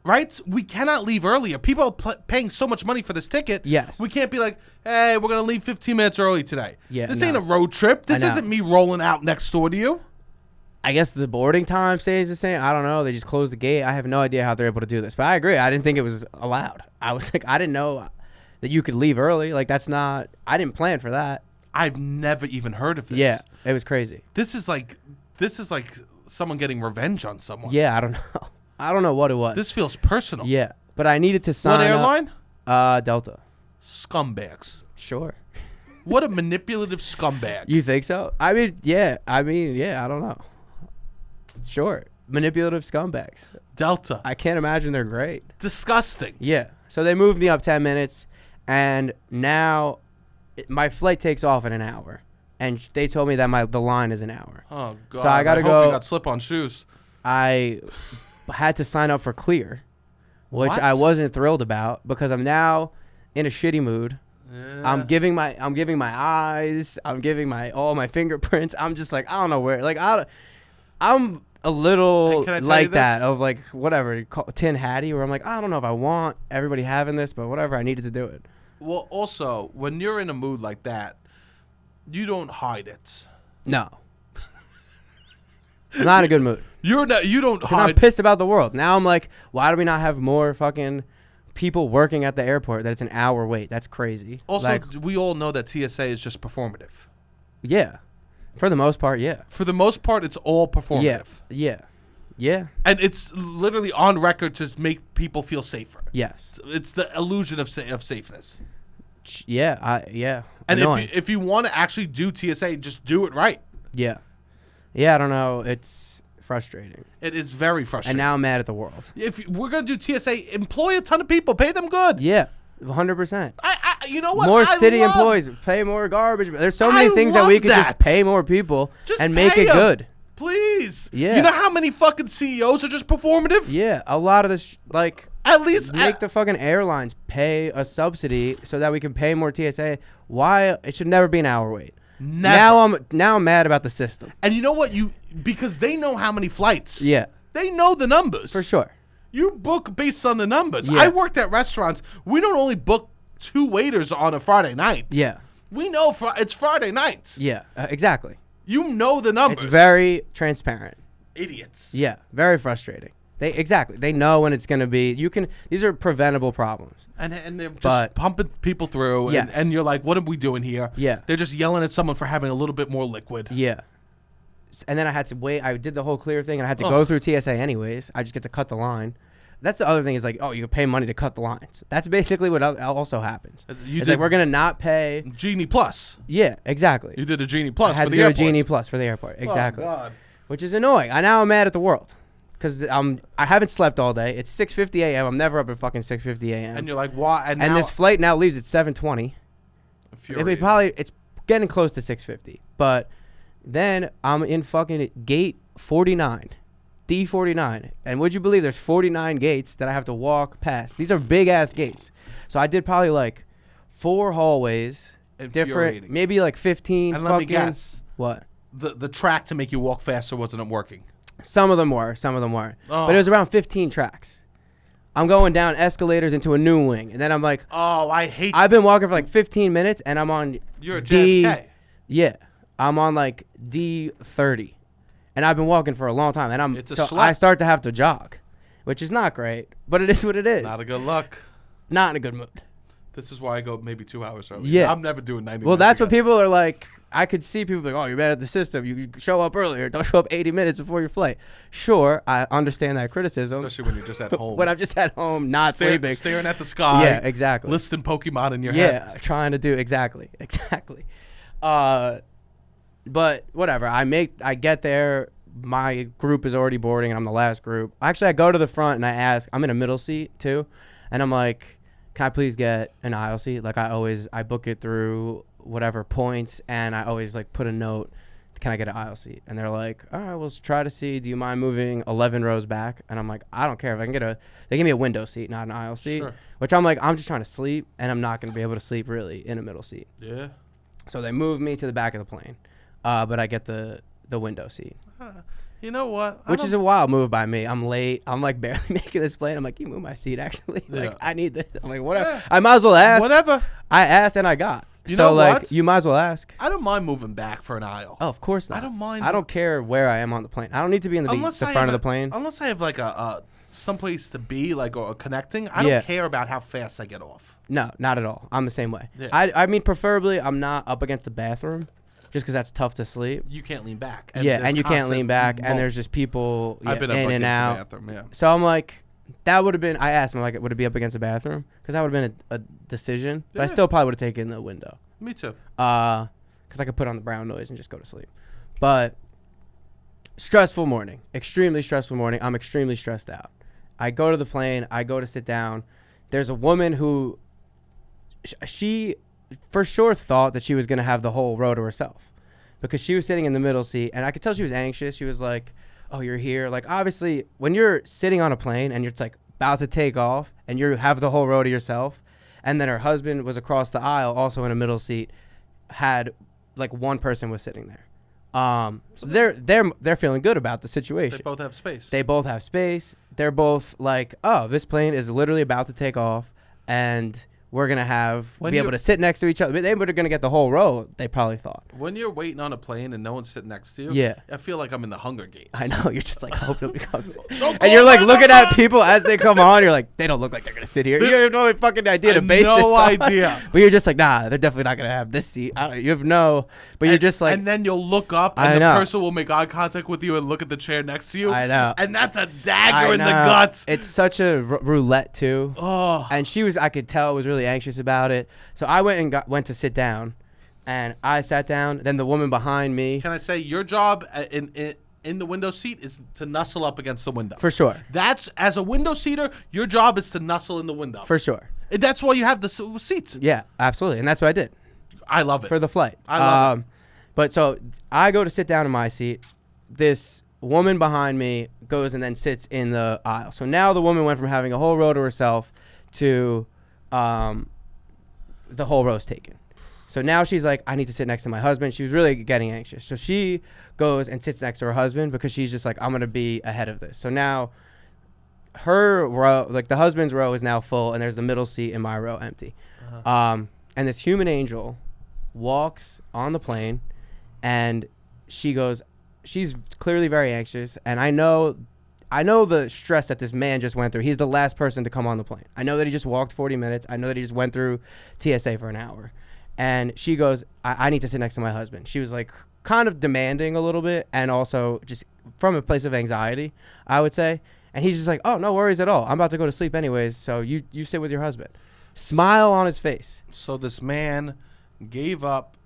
Right? We cannot leave earlier. People are paying so much money for this ticket. Yes. We can't be like, hey, we're going to leave 15 minutes early today. Yeah, This no. ain't a road trip. This I know. isn't me rolling out next door to you. I guess the boarding time stays the same. I don't know. They just closed the gate. I have no idea how they're able to do this. But I agree. I didn't think it was allowed. I was like, I didn't know that you could leave early. Like, that's not, I didn't plan for that. I've never even heard of this. Yeah, it was crazy. This is like someone getting revenge on someone. Yeah, I don't know. I don't know what it was. This feels personal. Yeah, but I needed to sign What airline? up. Delta. Scumbags. Sure. What a manipulative scumbag. You think so? I mean, yeah. I don't know. Sure. Manipulative scumbags. Delta. I can't imagine they're great. Disgusting. Yeah. So they moved me up 10 minutes, and now my flight takes off in an hour. And they told me that the line is an hour. Oh, God. So I gotta hope go- you got slip-on shoes. I had to sign up for Clear, which What? I wasn't thrilled about because I'm now in a shitty mood. Yeah. I'm giving my eyes. I'm giving all my fingerprints. I'm just like, I don't know where. Like, I'm a little Hey, can I tell you like that this? of like whatever tin hatty, where I'm like, I don't know if I want everybody having this, but whatever. I needed to do it. Well, also, when you're in a mood like that, you don't hide it. No, I'm not in a good mood. You don't Because I'm hide. pissed about the world. Now I'm like, why do we not have more fucking people working at the airport that it's an hour wait? That's crazy. Also, like, we all know that TSA is just performative. yeah, for the most part, yeah. For the most part, it's all performative. Yeah. And it's literally on record to make people feel safer. Yes. It's the illusion of safeness. Yeah. And Annoying. if you want to actually do TSA, just do it right. Yeah, I don't know. It's frustrating. It is very frustrating. And now I'm mad at the world. If we're gonna do TSA, employ a ton of people, pay them good. Yeah, 100%. You know what? More I city love- employees, pay more garbage. There's so many I things that we love could just that. pay more people Just and make pay it 'em. good. Please. Yeah. You know how many fucking CEOs are just performative? Yeah, a lot of this, At least make the fucking airlines pay a subsidy so that we can pay more TSA. Why it should never be an hour wait. Never. Now I'm mad about the system. And you know what? Because they know how many flights. Yeah, They know the numbers. for sure. You book based on the numbers. Yeah. I worked at restaurants. We don't only book 2 waiters on a Friday night. Yeah, We know it's Friday nights. yeah, exactly. You know the numbers. It's very transparent. idiots. Yeah, very frustrating. They know when it's gonna be. These are preventable problems. And they're just But- pumping people through. Yes. And you're like, what are we doing here? Yeah. They're just yelling at someone for having a little bit more liquid. Yeah. And then I had to wait. I did the whole Clear thing, and I had to go through TSA anyways. I just get to cut the line. That's the other thing is like, oh, you pay money to cut the lines. That's basically what also happens. It's like we're gonna not pay. Genie Plus. Yeah, exactly. You did a Genie Plus I had for to the do airport. a Genie Plus for the airport. Exactly. Oh, God. Which is annoying. Now I'm mad at the world because I haven't slept all day. It's 6:50 a.m. I'm never up at fucking 6:50 a.m. And you're like, why? And, And now, this flight now leaves at 7:20. It's getting close to 6:50. But then I'm in fucking gate 49, D49, and would you believe there's 49 gates that I have to walk past? These are big ass gates. So I did probably like 4 hallways, different, Infuriating. maybe like 15. And fucking, let me guess. What? The track to make you walk faster wasn't working. Some of them were. Oh. But it was around 15 tracks. I'm going down escalators into a new wing, and then I'm like, Oh, I hate I've been walking for like 15 minutes, and I'm on You're a D. JFK. Yeah, I'm on like D30, and I've been walking for a long time, and It's a so schlep. I start to have to jog, which is not great, but it is what it is. Not a good look. Not in a good mood. This is why I go maybe 2 hours early. Yeah. I'm never doing 90 Well, minutes that's what again. people are like. I could see people like, oh, you're bad at the system. You show up earlier. Don't show up 80 minutes before your flight. Sure, I understand that criticism. Especially when you're just at home. When I'm just at home, not sleeping. Staring at the sky. Yeah, exactly. Listing Pokemon in your head. Yeah, trying to do exactly. But whatever. I get there. My group is already boarding, and I'm the last group. Actually, I go to the front and I ask. I'm in a middle seat too, and I'm like, "Can I please get an aisle seat?" Like I book it through whatever points, and I always like put a note. Can I get an aisle seat? And they're like, all right, we'll try to see. Do you mind moving 11 rows back? And I'm like, I don't care if I can they give me a window seat, not an aisle seat. Sure. Which I'm like, I'm just trying to sleep, and I'm not going to be able to sleep really in a middle seat. Yeah. So they move me to the back of the plane, but I get the window seat. You know what? Which is a wild move by me. I'm late. I'm like barely making this plane. I'm like, can you move my seat actually? Yeah. Like, I need this. I'm like, whatever. Yeah. I might as well ask. Whatever. I asked and I got. You so know like, what? you might as well ask. I don't mind moving back for an aisle. Oh, of course not. I don't mind. I don't care where I am on the plane. I don't need to be in the front of the plane. Unless I have like a someplace to be, like or connecting. I don't care about how fast I get off. No, not at all. I'm the same way. Yeah. I mean, preferably, I'm not up against the bathroom, just because that's tough to sleep. You can't lean back. And you can't lean back, and there's just people I've been in up and against out. the bathroom, yeah. So I'm like, that would have been. I asked him like, would it be up against the bathroom? Because that would have been a decision. But I still probably would have taken the window. Me too. Because I could put on the brown noise and just go to sleep. But stressful morning, extremely stressful morning. I'm extremely stressed out. I go to the plane. I go to sit down. There's a woman who she for sure thought that she was going to have the whole row to herself, because she was sitting in the middle seat, and I could tell she was anxious. She was like, oh, you're here. Like, obviously, when you're sitting on a plane and you're like about to take off and you have the whole row to yourself, and then her husband was across the aisle, also in a middle seat, had like one person was sitting there. So they're feeling good about the situation. They both have space. They both have space. They're both like, oh, this plane is literally about to take off, and we're gonna be able to sit next to each other. They were gonna get the whole row. They probably thought. When you're waiting on a plane and no one's sitting next to you, yeah, I feel like I'm in the Hunger Games. I know. You're just like, I hope nobody comes in. And you're like looking at people as they come on. You're like, they don't look like they're gonna sit here. You have no fucking idea to base this on. No idea. But you're just like, nah, they're definitely not gonna have this seat. You have no. But you're just like. And then you'll look up, and the person will make eye contact with you and look at the chair next to you. I know. And that's a dagger in the guts. It's such a roulette too. Oh. And I could tell, was really anxious about it. So I went to sit down, and I sat down. Then the woman behind me. Can I say your job in the window seat is to nuzzle up against the window? For sure. That's, as a window seater, your job is to nuzzle in the window. For sure. That's why you have the seats. Yeah, absolutely. And that's what I did. I love it. For the flight. I love it. But so I go to sit down in my seat. This woman behind me goes and then sits in the aisle. So now the woman went from having a whole row to herself to the whole row's taken. So now she's like, I need to sit next to my husband. She was really getting anxious. So she goes and sits next to her husband, because she's just like, I'm going to be ahead of this. So now her row, like the husband's row, is now full, and there's the middle seat in my row empty. And this human angel walks on the plane, and she's clearly very anxious. And I know the stress that this man just went through. He's the last person to come on the plane. I know that he just walked 40 minutes. I know that he just went through TSA for an hour. And she goes, I need to sit next to my husband. She was like kind of demanding a little bit, and also just from a place of anxiety, I would say. And he's just like, oh, no worries at all. I'm about to go to sleep anyways, so you sit with your husband. Smile on his face. So this man gave up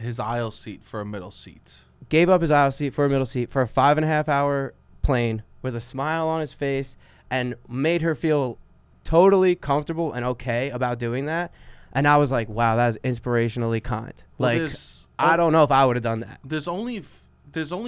his aisle seat for a middle seat. Gave up his aisle seat for a middle seat for a 5.5 hour plane with a smile on his face, and made her feel totally comfortable and okay about doing that. And I was like, wow, that is inspirationally kind. Well, like, I don't know if I would have done that. There's only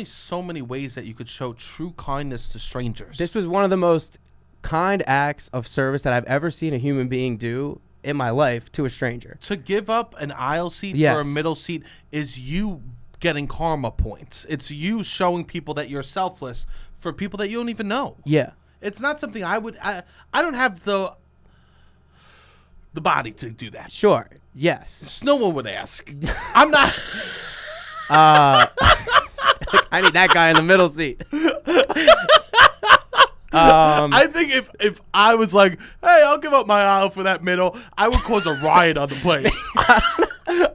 so many ways that you could show true kindness to strangers. This was one of the most kind acts of service that I've ever seen a human being do in my life to a stranger. To give up an aisle seat for a middle seat is you getting karma points. It's you showing people that you're selfless for people that you don't even know. Yeah. It's not something I don't have the body to do that. Sure. Yes. No one would ask. I'm not. I need that guy in the middle seat. I think if I was like, hey, I'll give up my aisle for that middle, I would cause a riot on the plane.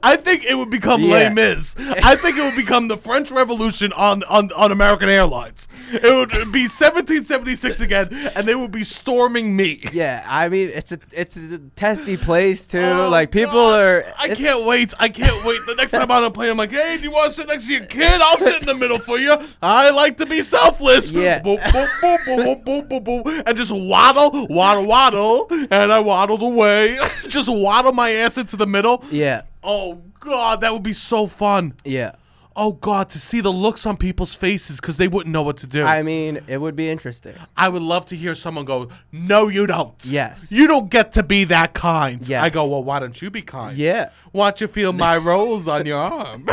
I think it would become Les Mis. I think it would become the French Revolution on American Airlines. It would be 1776 again, and they would be storming me. Yeah, I mean, it's a testy place too. Oh, like people God. are. I can't wait. The next time I'm on a plane, I'm like, hey, do you want to sit next to your kid? I'll sit in the middle for you. I like to be selfless. Yeah. Boop, boop, boop, boop, boop, boop, boop, and just waddle, and I waddled away. Just waddle my ass into the middle. Yeah. Oh, God, that would be so fun. Yeah. Oh, God, to see the looks on people's faces because they wouldn't know what to do. I mean, it would be interesting. I would love to hear someone go, no, you don't. Yes. You don't get to be that kind. Yes. I go, well, why don't you be kind? Yeah. Why don't you feel my rolls on your arm?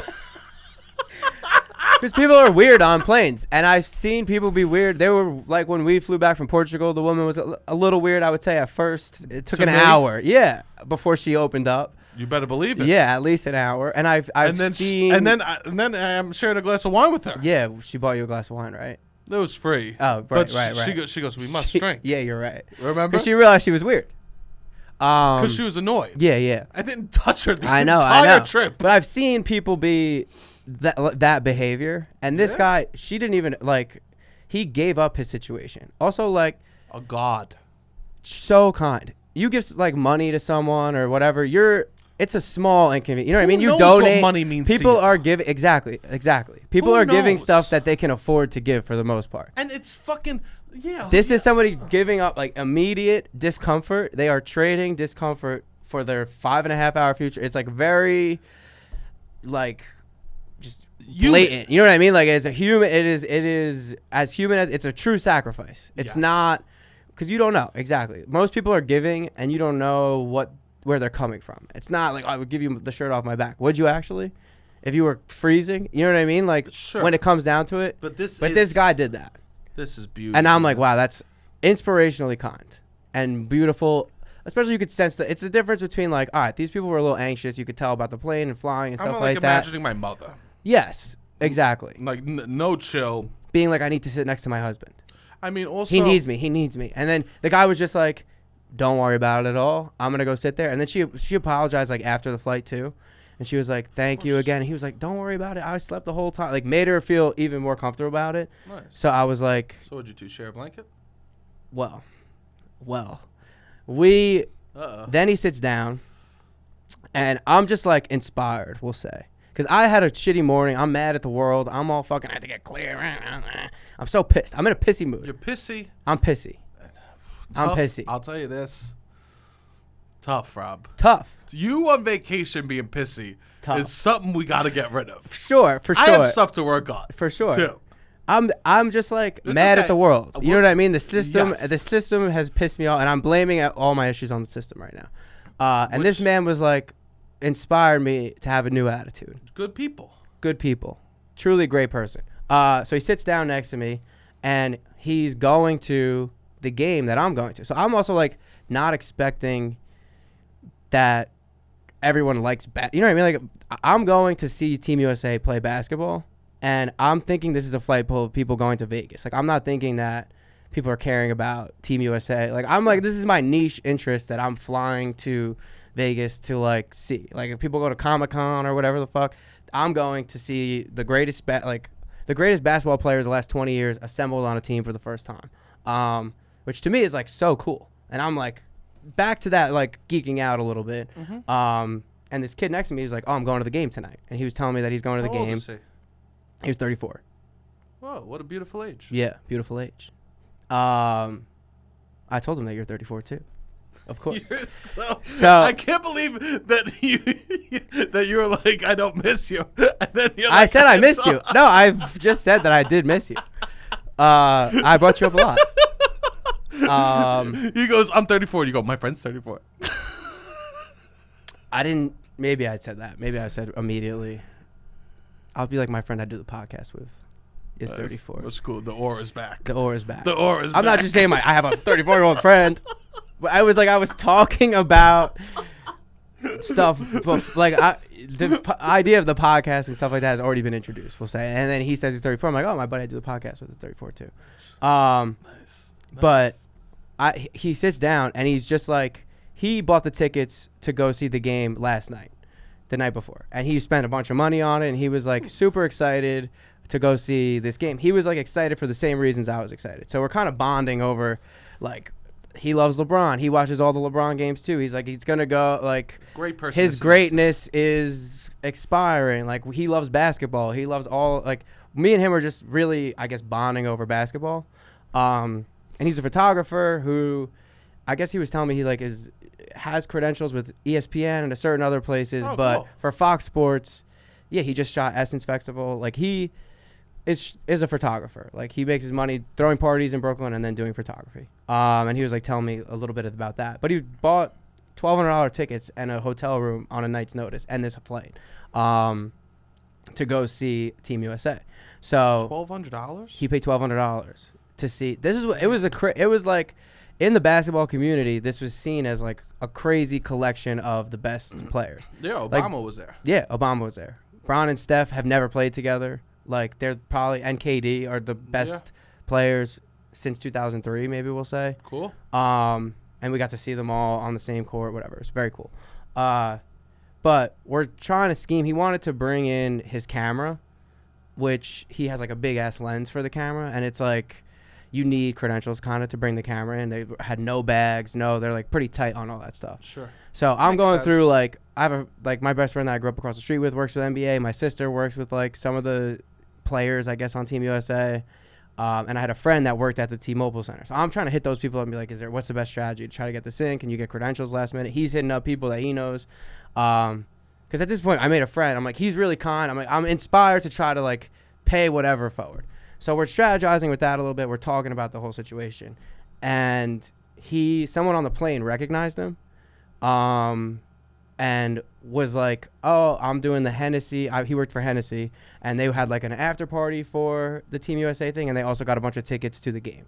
Because people are weird on planes, and I've seen people be weird. They were like when we flew back from Portugal, the woman was a little weird, I would say, at first. It took an hour, before she opened up. You better believe it. Yeah, at least an hour. And I've seen. And then I'm sharing a glass of wine with her. Yeah, she bought you a glass of wine, right? It was free. Oh, but right. She goes, we must drink. Yeah, you're right. Remember? Because she realized she was weird. Because she was annoyed. Yeah. I didn't touch her the I know. entire trip. But I've seen people be that behavior, and this guy, she didn't even he gave up his situation. Also, oh, God, so kind. You give money to someone or whatever, it's a small inconvenience. You know what I mean? You donate. What money means people to you. are giving exactly. People are giving stuff that they can afford to give for the most part. And it's fucking This is somebody giving up immediate discomfort. They are trading discomfort for their 5.5 hour future. It's very just blatant. You know what I mean? As a human, it is as human as it's a true sacrifice. It's not because you don't know exactly. Most people are giving, and you don't know where they're coming from. It's not I would give you the shirt off my back. Would you actually? If you were freezing, you know what I mean? Sure. When it comes down to it. But this guy did that. This is beautiful. And I'm wow, that's inspirationally kind and beautiful. Especially you could sense that it's the difference between all right, these people were a little anxious. You could tell about the plane and flying and stuff like that. I'm imagining my mother. Yes, exactly. No chill. Being I need to sit next to my husband. I mean, also he needs me. And then the guy was just don't worry about it at all. I'm gonna go sit there. And then she apologized after the flight too, and she was thank you again. And he was don't worry about it. I slept the whole time. Made her feel even more comfortable about it. Nice. So I was so would you two share a blanket? Well, we. Then he sits down, and I'm just inspired. We'll say. Because I had a shitty morning. I'm mad at the world. I'm all fucking, I have to get clear. I'm so pissed. I'm in a pissy mood. You're pissy? I'm pissy. I'm pissy. I'll tell you this. Tough, Rob. Tough. You on vacation being pissy is something we got to get rid of. Sure, for sure. I have stuff to work on. For sure. Too. I'm just mad at the world. You know what I mean? The system has pissed me off, and I'm blaming all my issues on the system right now. And this man was inspired me to have a new attitude. Good people. Truly great person. So he sits down next to me, and he's going to the game that I'm going to. So I'm also not expecting that everyone likes you know what I mean? I'm going to see Team USA play basketball, and I'm thinking this is a flight full of people going to Vegas. I'm not thinking that people are caring about Team USA. I'm this is my niche interest that I'm flying to Vegas to see. If people go to Comic-Con or whatever the fuck, I'm going to see the greatest the greatest basketball players the last 20 years assembled on a team for the first time. Which to me is so cool. And I'm back to that geeking out a little bit. Mm-hmm. And this kid next to me was oh, I'm going to the game tonight. And he was telling me that he's going to the game. How old is he? He was 34. Whoa, what a beautiful age. Yeah, beautiful age. I told him that you're 34 too. Of course. You're so I can't believe that you were I don't miss you. And then you're I said I miss you. No, I've just said that I did miss you. I brought you up a lot. He goes, I'm 34. You go, my friend's 34. I didn't. Maybe I said that. Maybe I said immediately. I'll be my friend I do the podcast with is 34. That's cool. The aura is back. I'm not just saying I have a 34-year-old friend. But I was talking about stuff. The idea of the podcast and stuff like that has already been introduced, we'll say. And then he says he's 34. I'm oh, my buddy I do the podcast with is 34 too. Nice. But he sits down and he's just like, he bought the tickets to go see the game the night before. And he spent a bunch of money on it and he was like super excited to go see this game. He was like excited for the same reasons I was excited. So we're kind of bonding over like, he loves LeBron. He watches all the LeBron games too. He's like, he's going to go like, great person. His greatness is expiring. Like he loves basketball. He loves all, like me and him are just really, I guess, bonding over basketball. And he's a photographer who, I guess he was telling me he like has credentials with ESPN and a certain other places, but cool. For Fox Sports, yeah, he just shot Essence Festival. Like he is a photographer. Like he makes his money throwing parties in Brooklyn and then doing photography. And he was like telling me a little bit about that. But he bought $1,200 tickets and a hotel room on a night's notice and this plane to go see Team USA. So $1,200. He paid $1,200 to see. This is what it was. It was like in the basketball community. This was seen as like a crazy collection of the best players. Yeah, Obama was there. Yeah, Obama was there. Bron and Steph have never played together. Like they're probably and KD are the best players since 2003. Maybe we'll say. Cool. And we got to see them all on the same court. Whatever. It's very cool. But we're trying to scheme. He wanted to bring in his camera, which he has like a big ass lens for the camera, and it's like you need credentials kind of to bring the camera in. They had no bags, they're like pretty tight on all that stuff. Sure. So I'm going through like I have my best friend that I grew up across the street with works with NBA. My sister works with like some of the players I guess on Team USA, and I had a friend that worked at the T-Mobile Center. So I'm trying to hit those people up and be like, what's the best strategy to try to get this in? Can you get credentials last minute? He's hitting up people that he knows. Because at this point, I made a friend. I'm like, he's really kind. I'm inspired to try to like pay whatever forward. So we're strategizing with that a little bit. We're talking about the whole situation, and someone on the plane recognized him, and was like, "Oh, I'm doing the Hennessy." He worked for Hennessy, and they had like an after party for the Team USA thing, and they also got a bunch of tickets to the game.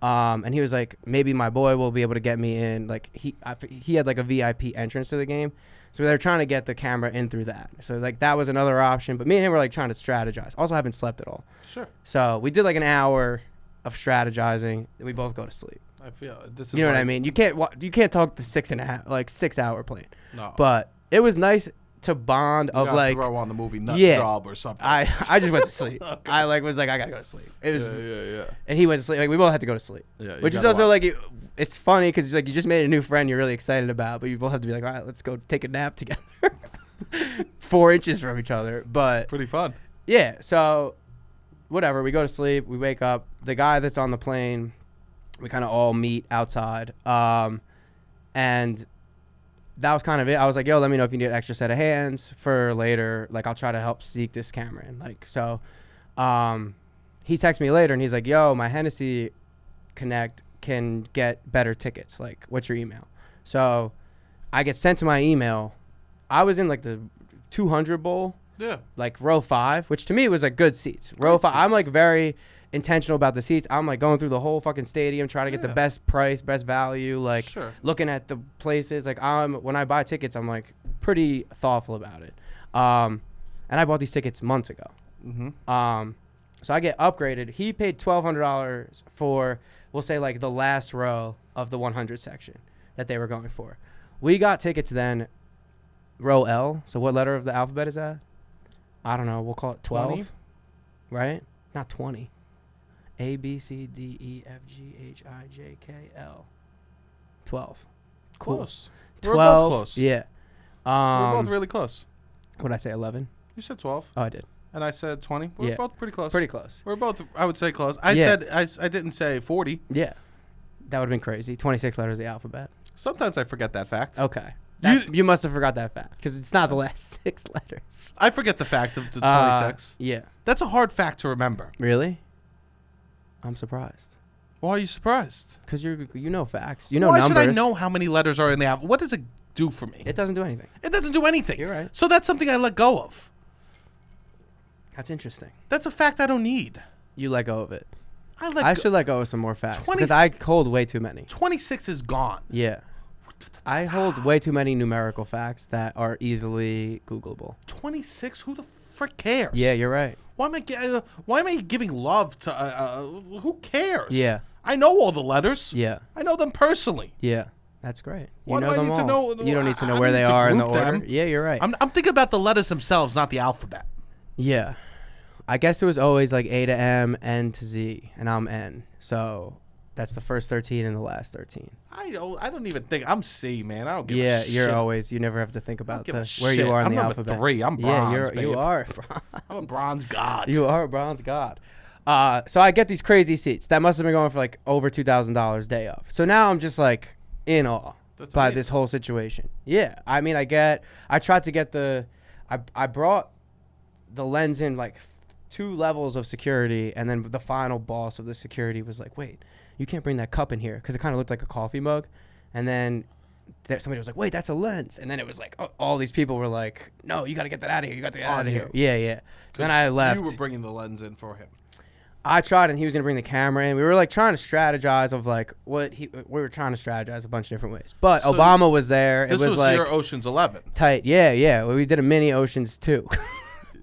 And he was like, maybe my boy will be able to get me in. Like he had like a VIP entrance to the game. So they're trying to get the camera in through that. So like that was another option. But me and him were like trying to strategize. Also haven't slept at all. Sure. So we did like an hour of strategizing. We both go to sleep. I feel this is. You know what I mean? You can't talk the 6 hour plane. No. But it was nice to bond of like throw on the movie Nut yeah, Job or something. I just went to sleep. Okay. I like was like I gotta go to sleep. It was yeah. And he went to sleep. Like we both had to go to sleep. Yeah. Which is also like it's funny because like you just made a new friend you're really excited about, but you both have to be like, all right, let's go take a nap together, 4 inches from each other. But pretty fun. Yeah. So whatever. We go to sleep. We wake up. The guy that's on the plane, we kind of all meet outside. And that was kind of it. I was like, yo, let me know if you need an extra set of hands for later. Like, I'll try to help sneak this camera in. Like, so he texted me later, and he's like, yo, my Hennessy Connect can get better tickets. Like, what's your email? So I get sent to my email. I was in, like, the 200 bowl. Yeah. Like, row 5, which to me was, like, good seats. Row 5. I'm, like, very intentional about the seats. I'm like going through the whole fucking stadium trying to get the best price, best value, like looking at the places. Like when I buy tickets, I'm like pretty thoughtful about it. And I bought these tickets months ago. Mm-hmm. So I get upgraded. He paid $1,200 for, we'll say like the last row of the 100 section that they were going for. We got tickets then row L. So what letter of the alphabet is that? I don't know. We'll call it 12, 20? Right? Not 20. A, B, C, D, E, F, G, H, I, J, K, L. 12. Cool. Close. 12. We're both close. Yeah. We're both really close. What did I say, 11? You said 12. Oh, I did. And I said 20. We're both pretty close. Pretty close. We're both, I would say, close. I said, I didn't say 40. Yeah. That would have been crazy. 26 letters of the alphabet. Sometimes I forget that fact. Okay. You must have forgot that fact because it's not the last 6 letters. I forget the fact of the 26. Yeah. That's a hard fact to remember. Really? I'm surprised. Why are you surprised? Because you know facts. You know numbers. Why should I know how many letters are in the alphabet? What does it do for me? It doesn't do anything. It doesn't do anything. You're right. So that's something I let go of. That's interesting. That's a fact I don't need. You let go of it. I should let go of some more facts because I hold way too many. 26 is gone. Yeah. I hold way too many numerical facts that are easily Googleable. 26? Who the frick cares? Yeah, you're right. Why am I giving love to? Who cares? Yeah. I know all the letters. Yeah. I know them personally. Yeah. That's great. Why do I them need to all. know? You don't need to know I where need they to are in the group order. them. Yeah, you're right. I'm thinking about the letters themselves, not the alphabet. Yeah. I guess it was always like A to M, N to Z, and I'm N. So that's the first 13 and the last 13. I don't even think I'm C, man. I don't give a shit. You never have to think about where you are in the I'm alphabet. number 3. I'm bronze, Yeah, you are. I'm a bronze god. You are a bronze god. So I get these crazy seats. That must have been going for like over $2,000 day of. So now I'm just like in awe by this whole situation. Yeah. I mean, I tried to get I brought the lens in like 2 levels of security, and then the final boss of the security was like, wait, you can't bring that cup in here, because it kind of looked like a coffee mug. And then somebody was like, wait, that's a lens. And then it was like, all these people were like, no, you got to get that out of here. You got to get out of here. Yeah. Then I left. You were bringing the lens in for him. I tried, and he was going to bring the camera in. We were like trying to strategize of like we were trying to strategize a bunch of different ways. But so Obama was there. This it was like your Ocean's 11. Tight. Yeah. We did a mini Ocean's 2.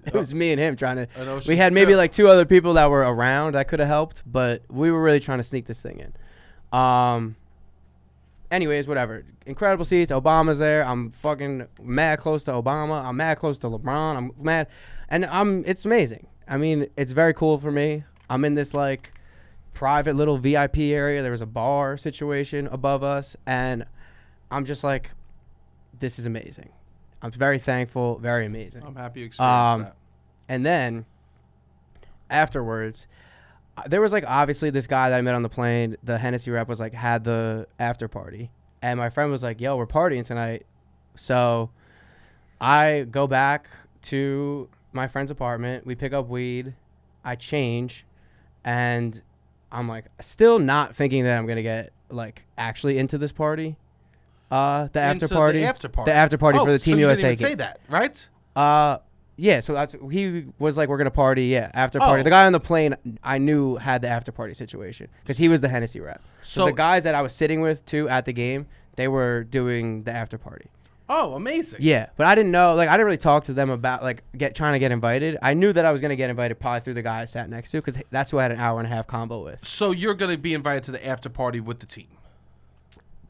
It was me and him trying to. We had 2. maybe like 2 other people that were around that could have helped, but we were really trying to sneak this thing in. Anyways, whatever. Incredible seats. Obama's there. I'm fucking mad close to Obama. I'm mad close to LeBron. I'm mad, and it's amazing. I mean, it's very cool for me. I'm in this like private little VIP area. There was a bar situation above us, and I'm just like, this is amazing. I'm very thankful, very amazing. I'm happy you experienced that. And then afterwards, there was like obviously this guy that I met on the plane. The Hennessy rep was like had the after party, and my friend was like, "Yo, we're partying tonight." So I go back to my friend's apartment. We pick up weed. I change, and I'm like still not thinking that I'm gonna get like actually into this party. The after party. The after party. The after party for the Team USA you didn't even say that, right? Yeah, so he was like, we're going to party, after party. The guy on the plane I knew had the after party situation because he was the Hennessy rep. So the guys that I was sitting with, too, at the game, they were doing the after party. Oh, amazing. Yeah, but I didn't know, like, I didn't really talk to them about, like, trying to get invited. I knew that I was going to get invited probably through the guy I sat next to because that's who I had an hour and a half combo with. So you're going to be invited to the after party with the team?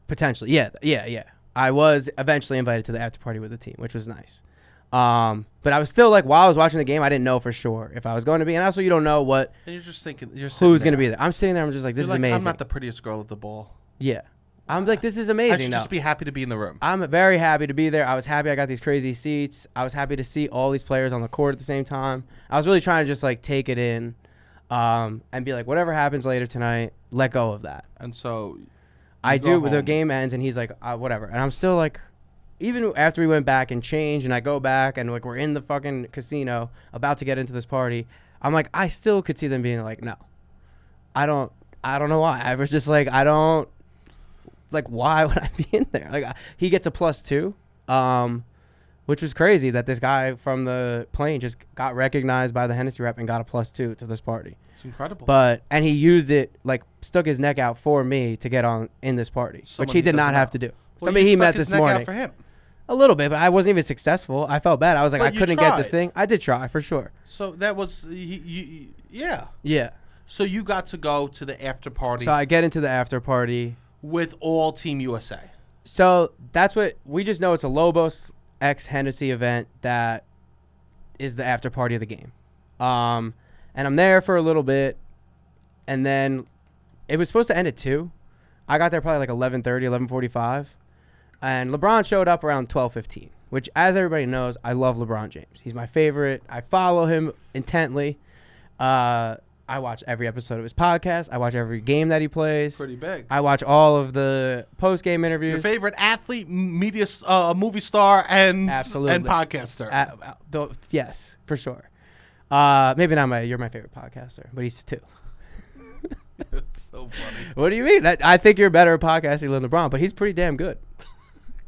Potentially, yeah. I was eventually invited to the after party with the team, which was nice. But I was still like, while I was watching the game, I didn't know for sure if I was going to be. And also, you don't know what. And you're just thinking, who's going to be there. I'm sitting there. I'm just like, this is amazing. I'm not the prettiest girl at the ball. Yeah. I'm like, this is amazing. I should just be happy to be in the room. I'm very happy to be there. I was happy I got these crazy seats. I was happy to see all these players on the court at the same time. I was really trying to just like take it in, and be like, whatever happens later tonight, let go of that. And so I do. When the game ends, and he's like, whatever. And I'm still like, even after we went back and changed, and I go back and like we're in the fucking casino about to get into this party, I'm like, I still could see them being like, no, I don't know why. I was just like, why would I be in there? Like, he gets a +2, which was crazy that this guy from the plane just got recognized by the Hennessy rep and got a +2 to this party. It's incredible. And he used it, like, stuck his neck out for me to get on in this party, which he did not have to do. Well, somebody he met this morning. Out for him. A little bit, but I wasn't even successful. I felt bad. I was like, I couldn't get the thing. I did try, for sure. So that was, yeah. Yeah. So you got to go to the after party. So I get into the after party. With all Team USA. So that's what, we just know it's a Lobos X Hennessy event that is the after party of the game. And I'm there for a little bit, and then it was supposed to end at 2. I got there probably like 11:30, 11:45. And LeBron showed up around 12:15, which, as everybody knows, I love LeBron James. He's my favorite. I follow him intently. I watch every episode of his podcast. I watch every game that he plays. Pretty big. I watch all of the post-game interviews. Your favorite athlete, movie star, and Absolutely. podcaster. Yes, for sure. Maybe not you're my favorite podcaster, but he's 2. It's so funny. What do you mean? I think you're better at podcasting than LeBron, but he's pretty damn good.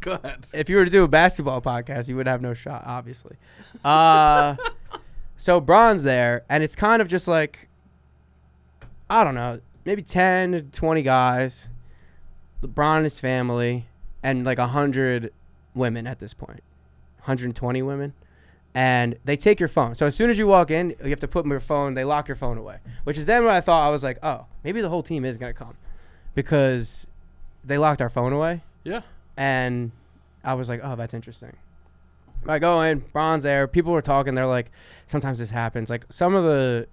Go ahead. If you were to do a basketball podcast, you would have no shot, obviously. So Bron's there, and it's kind of just like, I don't know, maybe 10 to 20 guys, LeBron and his family, and like 100 women at this point, 120 women. and they take your phone. So as soon as you walk in, you have to put your phone. They lock your phone away, which is then when I thought, I was like, oh, maybe the whole team is gonna come, because they locked our phone away. Yeah. And I was like, oh, that's interesting. I go in, Bron's there. People were talking. They're like, sometimes this happens. Like, some of the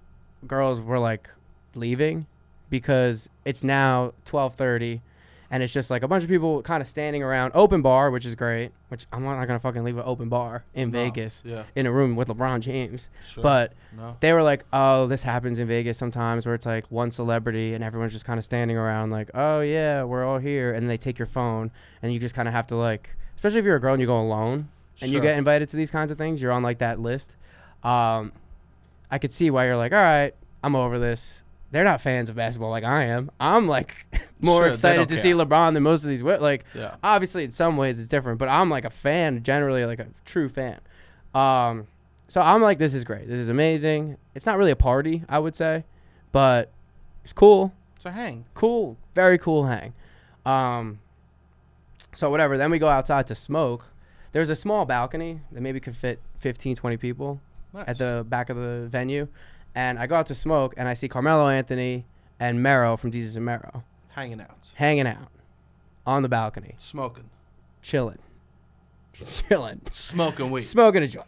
girls were like leaving because it's now 12:30, and it's just like a bunch of people kind of standing around. Open bar, which is great. Which I'm not gonna fucking leave an open bar in Vegas in a room with LeBron James. Sure. But they were like, oh, this happens in Vegas sometimes, where it's like one celebrity and everyone's just kind of standing around like, oh yeah, we're all here, and they take your phone, and you just kind of have to like, especially if you're a girl and you go alone. And you get invited to these kinds of things, you're on like that list. I could see why you're like, all right, I'm over this. They're not fans of basketball like I am. I'm like more excited to see LeBron than most of these. Like, obviously in some ways it's different, but I'm like a fan, generally like a true fan. So I'm like, this is great. This is amazing. It's not really a party, I would say, but it's cool. It's a hang. Cool. Very cool hang. So whatever. Then we go outside to smoke. There's a small balcony that maybe could fit 15, 20 people at the back of the venue. And I go out to smoke, and I see Carmelo Anthony and Mero from Jesus and Mero. Hanging out. On the balcony. Smoking. Chilling. Smoking weed. Smoking a joint.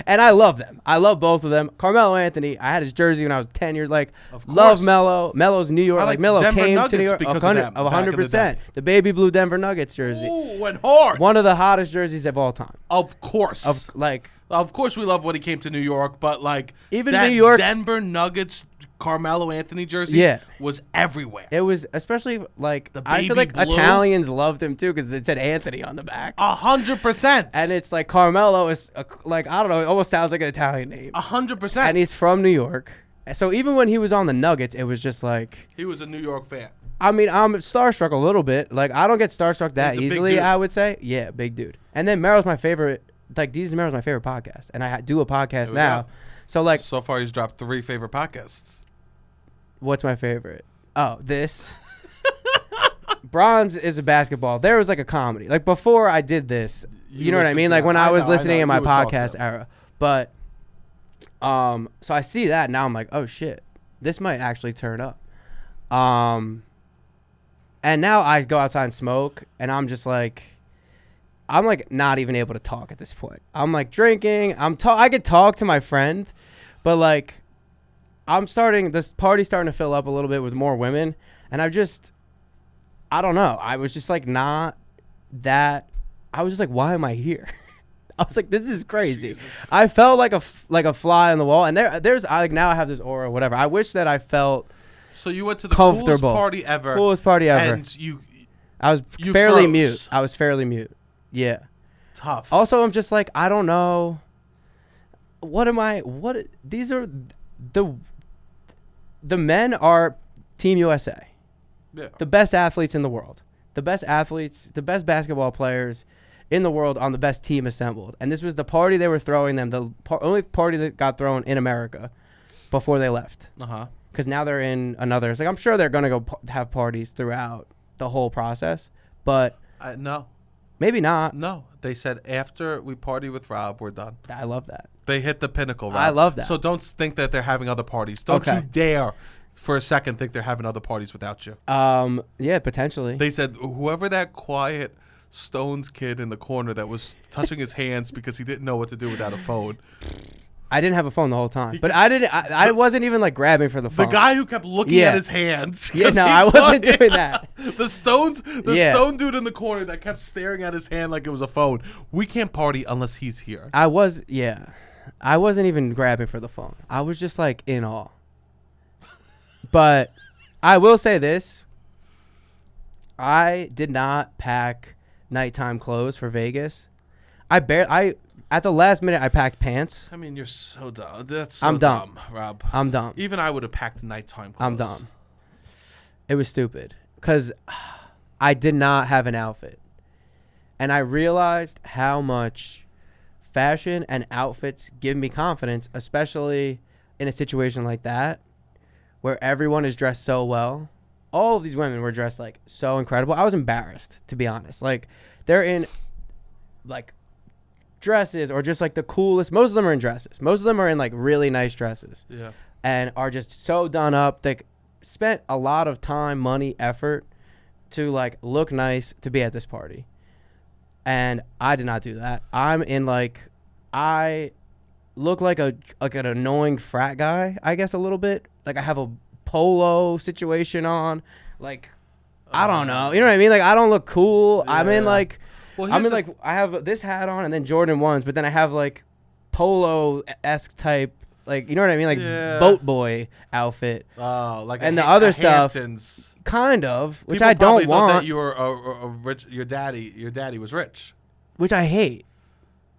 And I love them. I love both of them. Carmelo Anthony, I had his jersey when I was 10 years. Like, love Melo. Melo's New York. Like, Melo came to New York because of 100%. The baby blue Denver Nuggets jersey. Ooh, went hard. One of the hottest jerseys of all time. Of course. Of course we love when he came to New York, but like, even that New York Denver Nuggets Carmelo Anthony jersey was everywhere. It was, especially like, I feel like blue. Italians loved him too because it said Anthony on the back. 100%. And it's like Carmelo is like, I don't know, it almost sounds like an Italian name. 100%. And he's from New York. So even when he was on the Nuggets, it was just like, he was a New York fan. I mean, I'm starstruck a little bit. Like, I don't get starstruck that easily, I would say. Yeah, big dude. And then Mero's my favorite. Like, Jesus and Mero's my favorite podcast. And I do a podcast now. So like, so far he's dropped 3 favorite podcasts. What's my favorite? Oh, this. Bronze is a basketball. There was like a comedy. Like, before I did this, you know what I mean? Like, when I was listening in my podcast era. But, so I see that. Now I'm like, oh, shit. This might actually turn up. And now I go outside and smoke. And I'm just like, I'm like not even able to talk at this point. I'm like drinking. I could talk to my friend. But like, this party's starting to fill up a little bit with more women, and I don't know. I was just like I was just like, why am I here? I was like, this is crazy. Jesus. I felt like a fly on the wall, and there's now I have this aura, whatever. I wish that I felt. So you went to the coolest party ever. And I was fairly mute. Yeah. Tough. Also, I'm just like, I don't know. These are the men are Team USA. Yeah. The best athletes in the world. The best basketball players in the world on the best team assembled. And this was the party they were throwing them, the only party that got thrown in America before they left. Uh-huh. Because now they're in another. It's like, I'm sure they're going to go have parties throughout the whole process. But no. Maybe not. No. They said after we party with Rob, we're done. I love that. They hit the pinnacle, Rob. I love that. So don't think that they're having other parties. Don't you dare for a second think they're having other parties without you. Yeah, potentially. They said whoever that quiet Stones kid in the corner that was touching his hands because he didn't know what to do without a phone. I didn't have a phone the whole time, but I wasn't even like grabbing for the phone. The guy who kept looking at his hands. Yeah, no, I wasn't doing that. The stone dude in the corner that kept staring at his hand like it was a phone. We can't party unless he's here. I wasn't even grabbing for the phone. I was just like in awe. But I will say this. I did not pack nighttime clothes for Vegas. At the last minute, I packed pants. I mean, you're so dumb. That's so dumb, Rob. I'm dumb. Even I would have packed nighttime clothes. I'm dumb. It was stupid because I did not have an outfit. And I realized how much fashion and outfits give me confidence, especially in a situation like that where everyone is dressed so well. All of these women were dressed like so incredible. I was embarrassed, to be honest. Like, they're in like dresses or just like the coolest. Most of them are in dresses. Most of them are in like really nice dresses. Yeah. And are just so done up. They spent a lot of time, money, effort to like look nice to be at this party. And I did not do that. I'm in like, I look like an annoying frat guy, I guess, a little bit. Like I have a polo situation on. Like, I don't know. You know what I mean? Like I don't look cool. Yeah. I'm in like, I have this hat on and then Jordan 1s, but then I have like polo-esque type, like, you know what I mean? Like boat boy outfit. Oh, like and the other stuff. Hamptons. Kind of, which People I don't want. That you were a rich. Your daddy was rich, which I hate.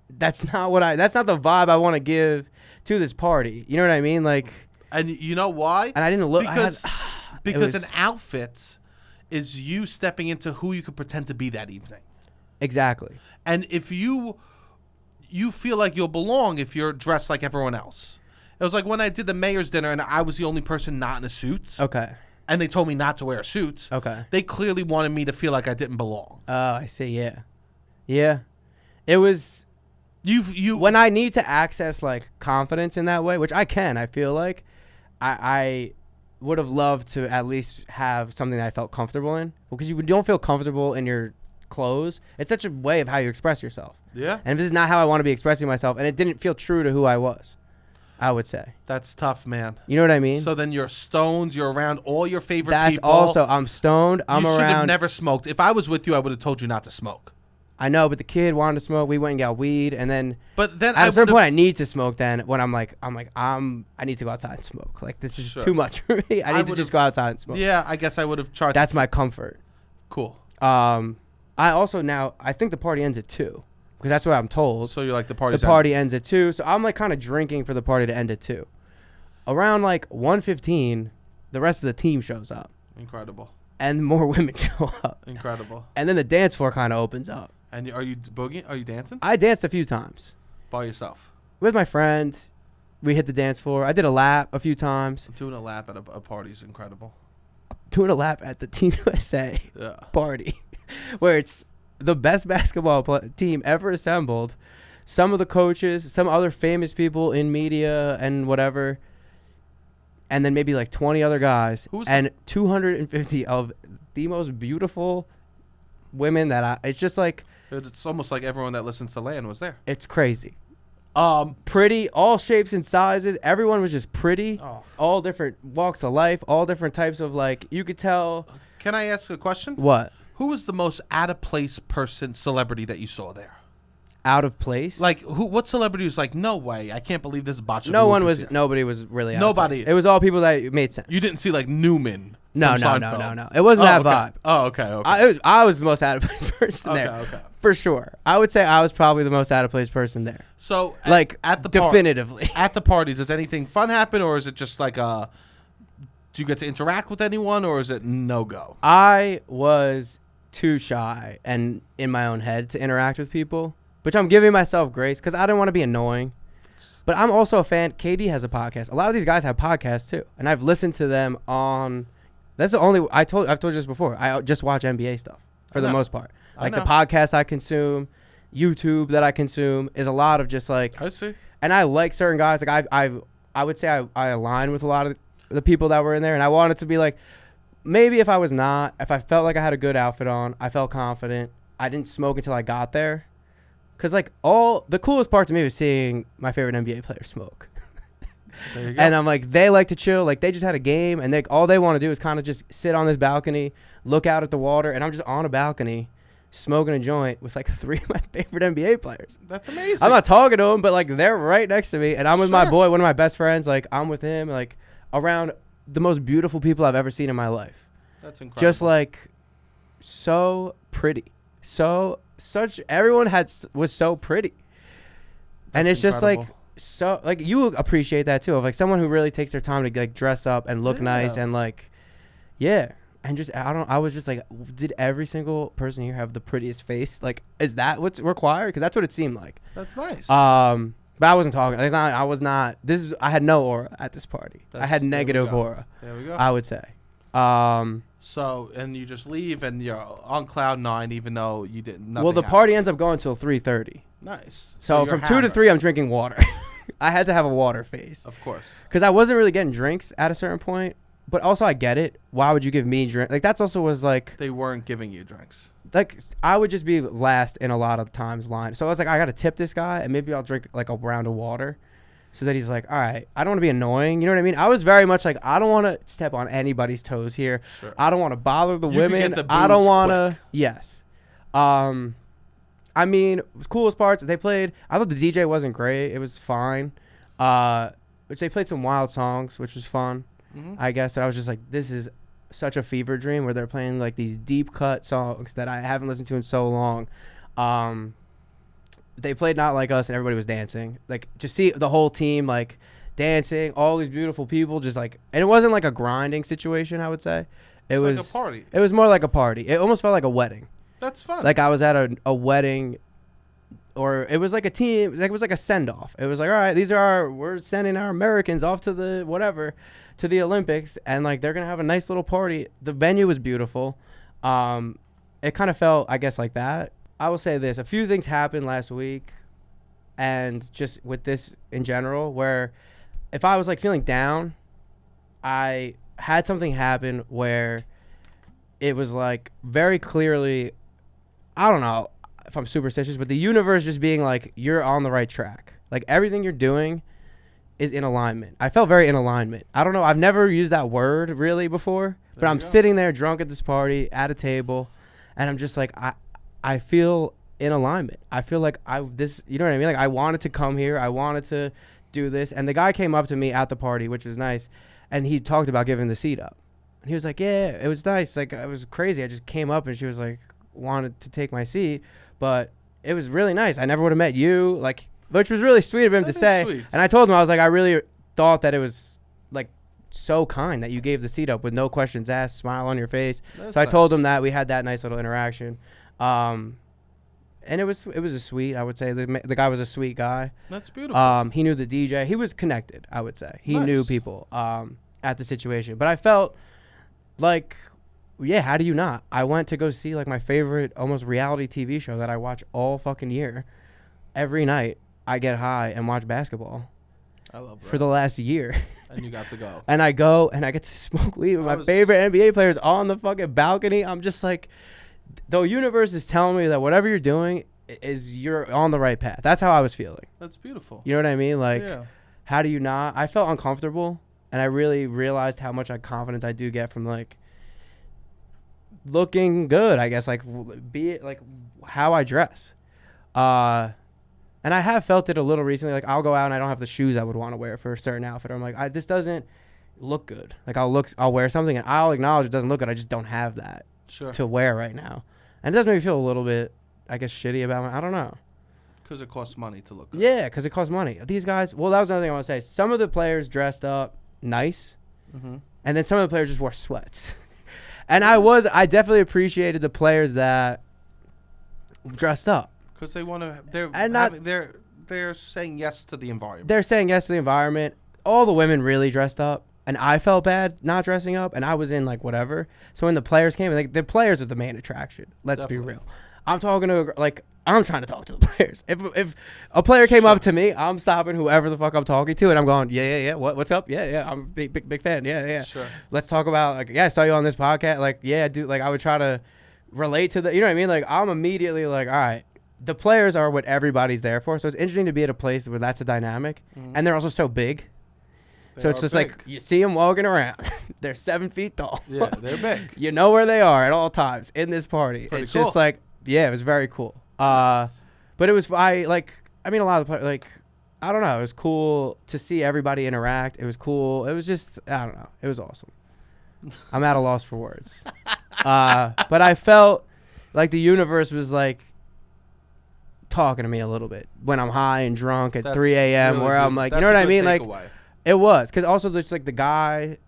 That's not the vibe I want to give to this party. You know what I mean? Like, and you know why? And I didn't look because an outfit is you stepping into who you could pretend to be that evening. Exactly. And if you feel like you'll belong if you're dressed like everyone else. It was like when I did the mayor's dinner and I was the only person not in a suit. Okay. And they told me not to wear a suit. Okay. They clearly wanted me to feel like I didn't belong. Oh, I see. Yeah. Yeah. It was you when I need to access like confidence in that way, which I can, I feel like I would have loved to at least have something that I felt comfortable in, because you don't feel comfortable in your clothes. It's such a way of how you express yourself. Yeah. And this is not how I want to be expressing myself, and it didn't feel true to who I was, I would say. That's tough, man. You know what I mean? So then you're stoned. You're around all your favorite That's people. also, I'm stoned. I'm You should have around. never smoked. If I was with you, I would have told you not to smoke. I know, but the kid wanted to smoke. We went and got weed, and then at a certain point, I need to smoke. Then when I need to go outside and smoke. Like, this is too much for me. I need to just go outside and smoke. Yeah, I guess I would have charged. That's my comfort. Cool. I also now, I think the party ends at 2, because that's what I'm told. So you're like, the party's The party ends at 2, so I'm like kind of drinking for the party to end at 2. Around like 1:15, the rest of the team shows up. Incredible. And more women show up. Incredible. And then the dance floor kind of opens up. And are you boogieing? Are you dancing? I danced a few times. By yourself? With my friend. We hit the dance floor. I did a lap a few times. Doing a lap at a party is incredible. Doing a lap at the Team USA party, where it's the best basketball team ever assembled. Some of the coaches, some other famous people in media and whatever, and then maybe like 20 other guys, and 250 of the most beautiful women it's just like... It's almost like everyone that listens to Land was there. It's crazy. Pretty, all shapes and sizes. Everyone was just pretty. Oh. All different walks of life, all different types of, like, you could tell. Can I ask a question? What? Who was the most out of place celebrity that you saw there? Out of place? Like, what celebrity was like, no way, I can't believe this botch. Nobody was really out of place. It was all people that made sense. You didn't see like Newman. No. It wasn't that vibe. Oh, okay. I was the most out of place person there. Okay. For sure. I would say I was probably the most out of place person there. So, at the definitively. At the party, does anything fun happen, or is it just like do you get to interact with anyone, or is it no-go? I was too shy and in my own head to interact with people, which I'm giving myself grace because I didn't want to be annoying. But I'm also a fan. KD has a podcast. A lot of these guys have podcasts too, and I've listened to them on... That's the only... I've told you this before. I just watch NBA stuff for the most part. Like the podcasts I consume, YouTube that I consume is a lot of just like... I see. And I like certain guys. Like I would say I align with a lot of the people that were in there, and I wanted to be like, maybe if I felt like I had a good outfit on, I felt confident, I didn't smoke until I got there. Because like the coolest part to me was seeing my favorite NBA player smoke. There you go. And I'm like, they like to chill. Like they just had a game, and all they want to do is kind of just sit on this balcony, look out at the water, and I'm just on a balcony smoking a joint with like 3 of my favorite NBA players. That's amazing. I'm not talking to them, but like they're right next to me, and I'm with my boy, one of my best friends. Like I'm with him, like around the most beautiful people I've ever seen in my life. That's incredible. Just like so pretty, everyone was so pretty, and it's incredible. Just like so like you appreciate that too, of like someone who really takes their time to like dress up and look nice and like and just I was just like, did every single person here have the prettiest face? Like, is that what's required? Because that's what it seemed like. That's nice. But I wasn't talking. I was not. I had no aura at this party. I had negative aura. There we go. I would say. So, and you just leave and you're on cloud 9, even though you didn't. Well, the party ends up going till 3:30. Nice. So you're from 2 to hammered. 3, I'm drinking water. I had to have a water phase. Of course. Because I wasn't really getting drinks at a certain point. But also I get it. Why would you give me drink? Like that's also was like. They weren't giving you drinks. Like I would just be last in a lot of times line. So I was like, I got to tip this guy and maybe I'll drink like a round of water. So that he's like, all right, I don't want to be annoying. You know what I mean? I was very much like, I don't want to step on anybody's toes here. Sure. I don't want to bother the You could women. get the I don't booze want to. quick. Yes. I mean, coolest parts they played. I thought the DJ wasn't great. It was fine. Which they played some wild songs, which was fun. Mm-hmm. I guess. And I was just like, this is such a fever dream where they're playing like these deep cut songs that I haven't listened to in so long. They played Not Like Us and everybody was dancing. Like to see the whole team like dancing, all these beautiful people just like, and it wasn't like a grinding situation, I would say. It was like a party. It was more like a party. It almost felt like a wedding. That's fun. Like I was at a wedding, or it was like a team. Like it was like a send off. It was like, all right, we're sending our Americans off to the whatever, to the Olympics, and like they're gonna have a nice little party. The venue was beautiful. It kind of felt, I guess, like that. I will say this: a few things happened last week, and just with this in general, where if I was like feeling down, I had something happen where it was like very clearly, I don't know if I'm superstitious, but the universe just being like, you're on the right track. Like everything you're doing is in alignment. I felt very in alignment. I don't know. I've never used that word really before, but I'm sitting there drunk at this party at a table, and I'm just like, I feel in alignment. I feel like you know what I mean? Like I wanted to come here. I wanted to do this. And the guy came up to me at the party, which was nice. And he talked about giving the seat up. And he was like, yeah, it was nice. Like it was crazy. I just came up and she was like, wanted to take my seat, but it was really nice. I never would have met you. Like, which was really sweet of him to say. Sweet. And I told him, I was like, I really thought that it was like so kind that you gave the seat up with no questions asked, smile on your face. That's so I told nice. him that we had that nice little interaction. And it was a sweet, I would say. The guy was a sweet guy. That's beautiful. He knew the DJ. He was connected, I would say. He Nice. knew people at the situation. But I felt like, yeah, how do you not? I went to go see like my favorite almost reality TV show that I watch all fucking year. Every night I get high and watch basketball I love that. for the last year. And you got to go. And I go and I get to smoke weed with my favorite NBA players on the fucking balcony. I'm just like, the universe is telling me that whatever you're doing is you're on the right path. That's how I was feeling. That's beautiful. You know what I mean? Like, yeah. how do you not? I felt uncomfortable, and I really realized how much confidence I do get from like looking good. I guess like be it like how I dress. And I have felt it a little recently. Like I'll go out and I don't have the shoes I would want to wear for a certain outfit. I'm like, this doesn't look good. Like I'll wear something and I'll acknowledge it doesn't look good. I just don't have that to wear right now. And it does make me feel a little bit, I guess, shitty about I don't know. Because it costs money to look good. Yeah, because it costs money. These guys, well, that was another thing I want to say. Some of the players dressed up nice, and then some of the players just wore sweats. And I definitely appreciated the players that dressed up. Because they want to, they're saying yes to the environment. They're saying yes to the environment. All the women really dressed up. And I felt bad not dressing up, and I was in like whatever. So when the players came, like the players are the main attraction. Let's be real. I'm talking to I'm trying to talk to the players. If a player came up to me, I'm stopping whoever the fuck I'm talking to, and I'm going, yeah. What's up? Yeah. I'm a big fan. Yeah. Sure. Let's talk about like, yeah, I saw you on this podcast. Like, yeah, dude. Like, I would try to relate to the, you know what I mean? Like, I'm immediately like, all right. The players are what everybody's there for. So it's interesting to be at a place where that's a dynamic, and they're also so big. So it's just like you see them walking around. They're 7 feet tall. Yeah, they're big. You know where they are at all times in this party. Pretty it's cool. just like, yeah, it was very cool. But it was, a lot of the, I don't know. It was cool to see everybody interact. It was cool. It was just, I don't know. It was awesome. I'm at a loss for words. But I felt like the universe was like talking to me a little bit when I'm high and drunk at 3 a.m. really where good. I'm like, That's you know what I mean? takeaway. Like, it was, because also there's like the guy,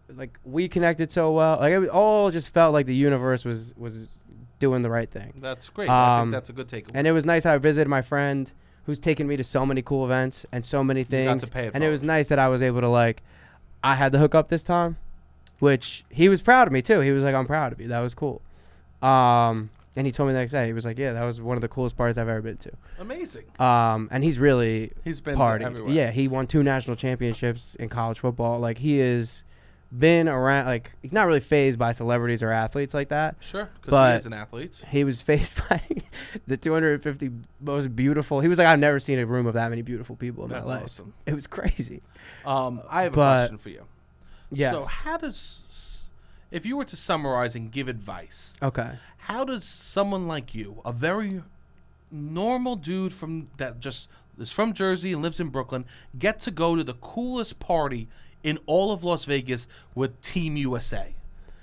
like we connected so well. Like it all just felt like the universe was doing the right thing. That's great. I think that's a good takeaway. And it was nice how I visited my friend who's taken me to so many cool events and so many things. You got to pay it and it was forward. nice that I was able to I had the hook up this time, which he was proud of me too. He was like, I'm proud of you. That was cool. And he told me the next day, he was like, yeah, that was one of the coolest parties I've ever been to. Amazing. And he's been everywhere. Yeah, he won 2 national championships in college football. Like, he has been around, like, he's not really fazed by celebrities or athletes like that. Sure, because he is an athlete. He was fazed by the 250 most beautiful. He was like, I've never seen a room of that many beautiful people in my life. That's awesome. It was crazy. I have a question for you. Yes. So how does, if you were to summarize and give advice, okay, how does someone like you, a very normal dude that just is from Jersey and lives in Brooklyn, get to go to the coolest party in all of Las Vegas with Team USA?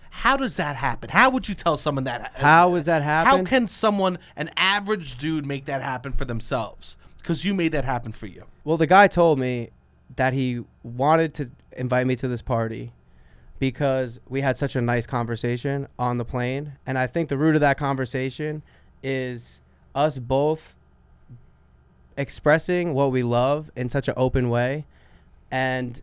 How does that happen? How would you tell someone that? How does that happen? How can an average dude, make that happen for themselves? Because you made that happen for you. Well, the guy told me that he wanted to invite me to this party because we had such a nice conversation on the plane. And I think the root of that conversation is us both expressing what we love in such an open way. And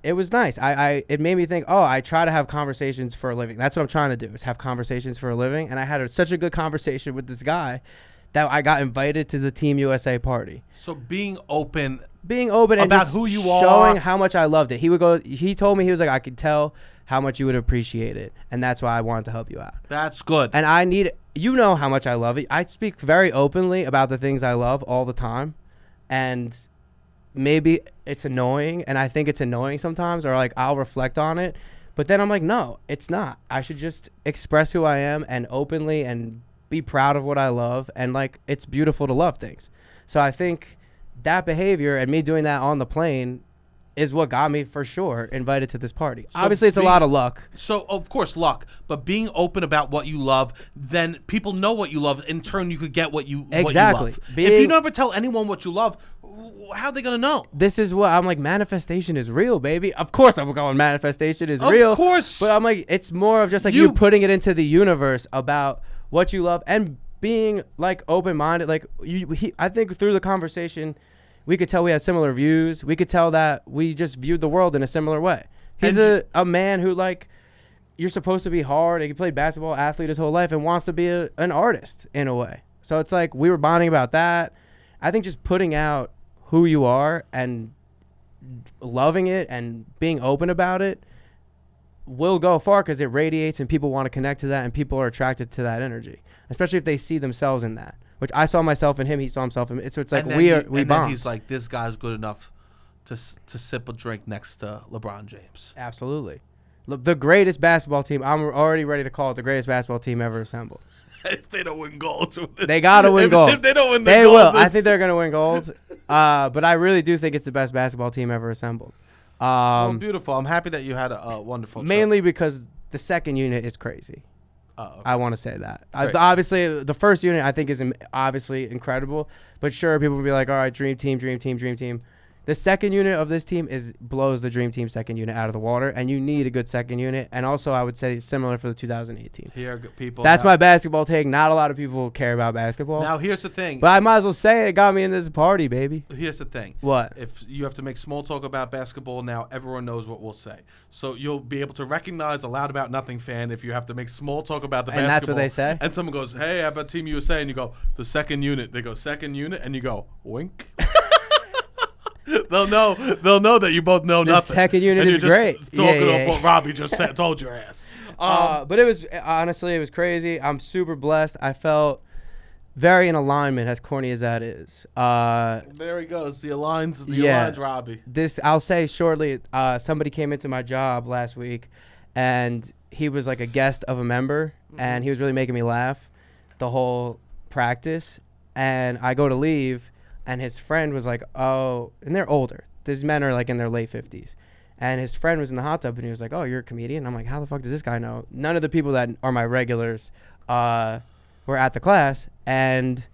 it was nice. It made me think, I try to have conversations for a living. That's what I'm trying to do, is have conversations for a living. And I had such a good conversation with this guy that I got invited to the Team USA party. So being open and about who you are, showing how much I loved it. He told me, he was like, I could tell how much you would appreciate it, and that's why I wanted to help you out. That's good. And you know how much I love it. I speak very openly about the things I love all the time, and maybe it's annoying, and I think it's annoying sometimes, or like I'll reflect on it, but then I'm like, no, it's not. I should just express who I am and openly and be proud of what I love, and like, it's beautiful to love things. So I think that behavior and me doing that on the plane is what got me, for sure, invited to this party. So obviously, it's a lot of luck. So, of course, luck. But being open about what you love, then people know what you love. In turn, you could get what you exactly. What you love. If you never tell anyone what you love, how are they going to know? This is what I'm like, manifestation is real, baby. Of course I'm going manifestation is real. Of course. But I'm like, it's more of just like you putting it into the universe about what you love and being like open-minded. Like I think through the conversation, we could tell we had similar views. We could tell that we just viewed the world in a similar way. He's a man who, like, you're supposed to be hard. He played basketball, athlete his whole life, and wants to be an artist in a way. So it's like we were bonding about that. I think just putting out who you are and loving it and being open about it will go far, because it radiates and people want to connect to that, and people are attracted to that energy, especially if they see themselves in that. Which I saw myself in him, he saw himself in me. So it's like we bond. Then he's like, this guy's good enough to sip a drink next to LeBron James. Absolutely. The greatest basketball team. I'm already ready to call it the greatest basketball team ever assembled. If they don't win gold. They got to win gold. If they don't win the gold. They will. I think they're going to win gold. But I really do think it's the best basketball team ever assembled. Well, beautiful. I'm happy that you had a wonderful mainly trip. Because the second unit is crazy. Okay. I want to say that. Obviously, the first unit I think is obviously incredible. But sure, people will be like, all right, dream team, dream team, dream team. The second unit of this team blows the dream team second unit out of the water, and you need a good second unit. And also, I would say similar for the 2018. Here, people. That's my basketball take. Not a lot of people care about basketball. Now, here's the thing. But I might as well say it got me in this party, baby. Here's the thing. What? If you have to make small talk about basketball now, everyone knows what we'll say. So you'll be able to recognize a Loud About Nothing fan if you have to make small talk about the basketball. And that's what they say? And someone goes, hey, how about Team USA? And you go, the second unit. They go, second unit. And you go, wink. They'll know that you both know nothing. The second unit is great. Talking off what Robbie just said, told your ass. But it was, honestly, it was crazy. I'm super blessed. I felt very in alignment, as corny as that is. There he goes. The aligns, Robbie. I'll say shortly, somebody came into my job last week, and he was like a guest of a member, and he was really making me laugh the whole practice. And I go to leave, and his friend was like, oh, and they're older. These men are like in their late 50s. And his friend was in the hot tub, and he was like, oh, you're a comedian? I'm like, how the fuck does this guy know? None of the people that are my regulars were at the class. And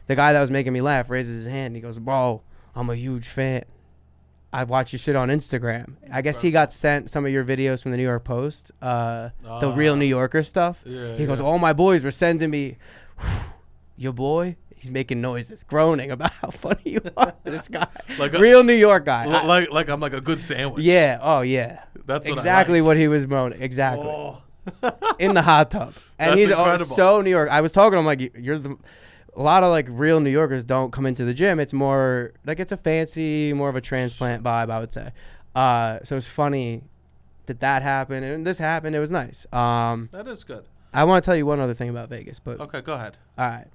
the guy that was making me laugh raises his hand. And he goes, bro, I'm a huge fan. I watch your shit on Instagram. I guess he got sent some of your videos from the New York Post, the real New Yorker stuff. He goes, all my boys were sending me, your boy? He's making noises, groaning about how funny you are. This guy, like real New York guy. Like I'm like a good sandwich. Yeah. Oh, yeah. That's what exactly I like. What he was moaning. Exactly. Oh, in the hot tub, and That's he's incredible. so New York. I was talking to him like, you're the. A lot of like real New Yorkers don't come into the gym. It's more like it's a fancy, more of a transplant vibe, I would say. So it's funny that happened and this happened. It was nice. That is good. I want to tell you one other thing about Vegas, but Okay, go ahead. all right.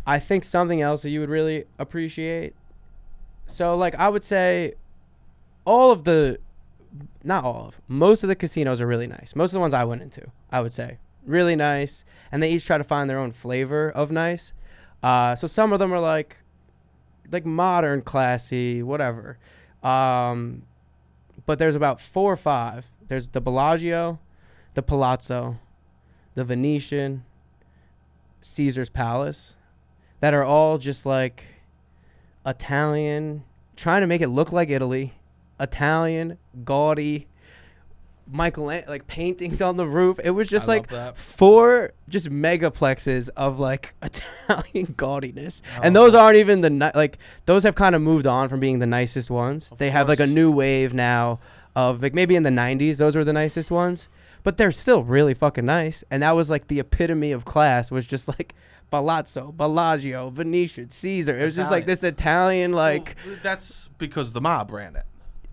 I think something else that you would really appreciate. So like I would say most of the casinos are really nice. Most of the ones I went into, I would say. Really nice, and they each try to find their own flavor of nice. So some of them are like modern, classy, whatever. But there's about 4 or 5. There's the Bellagio, the Palazzo, the Venetian, Caesar's Palace, that are all just like Italian, trying to make it look like Italy, Italian, gaudy. Like paintings on the roof. It was just like 4 just megaplexes of like Italian gaudiness, and those aren't even like those have kind of moved on from being the nicest ones. They have like a new wave now of like maybe in the 90s those were the nicest ones, but they're still really fucking nice. And that was like the epitome of class, was just like Palazzo, Bellagio, Venetian, Caesar. It was just like this Italian like. Well, that's because the mob ran it.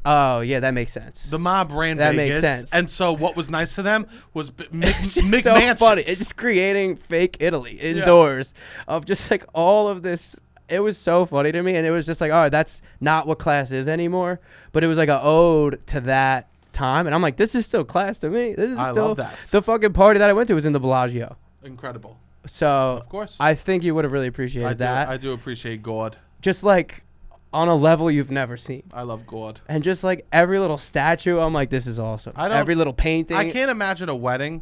Oh yeah, that makes sense. The mob ran that Vegas, makes sense. and so what was nice to them was It's just so funny. It's just creating fake Italy indoors of just like all of this. It was so funny to me, and it was just like, oh, that's not what class is anymore. But it was like an ode to that time, and I'm like, this is still class to me. This is still love that. The fucking party that I went to was in the Bellagio. Incredible. So of course, I think you would have really appreciated that. I do appreciate God. Just like. On a level you've never seen. I love God. And just like every little statue, I'm like, this is awesome. Every little painting. I can't imagine a wedding,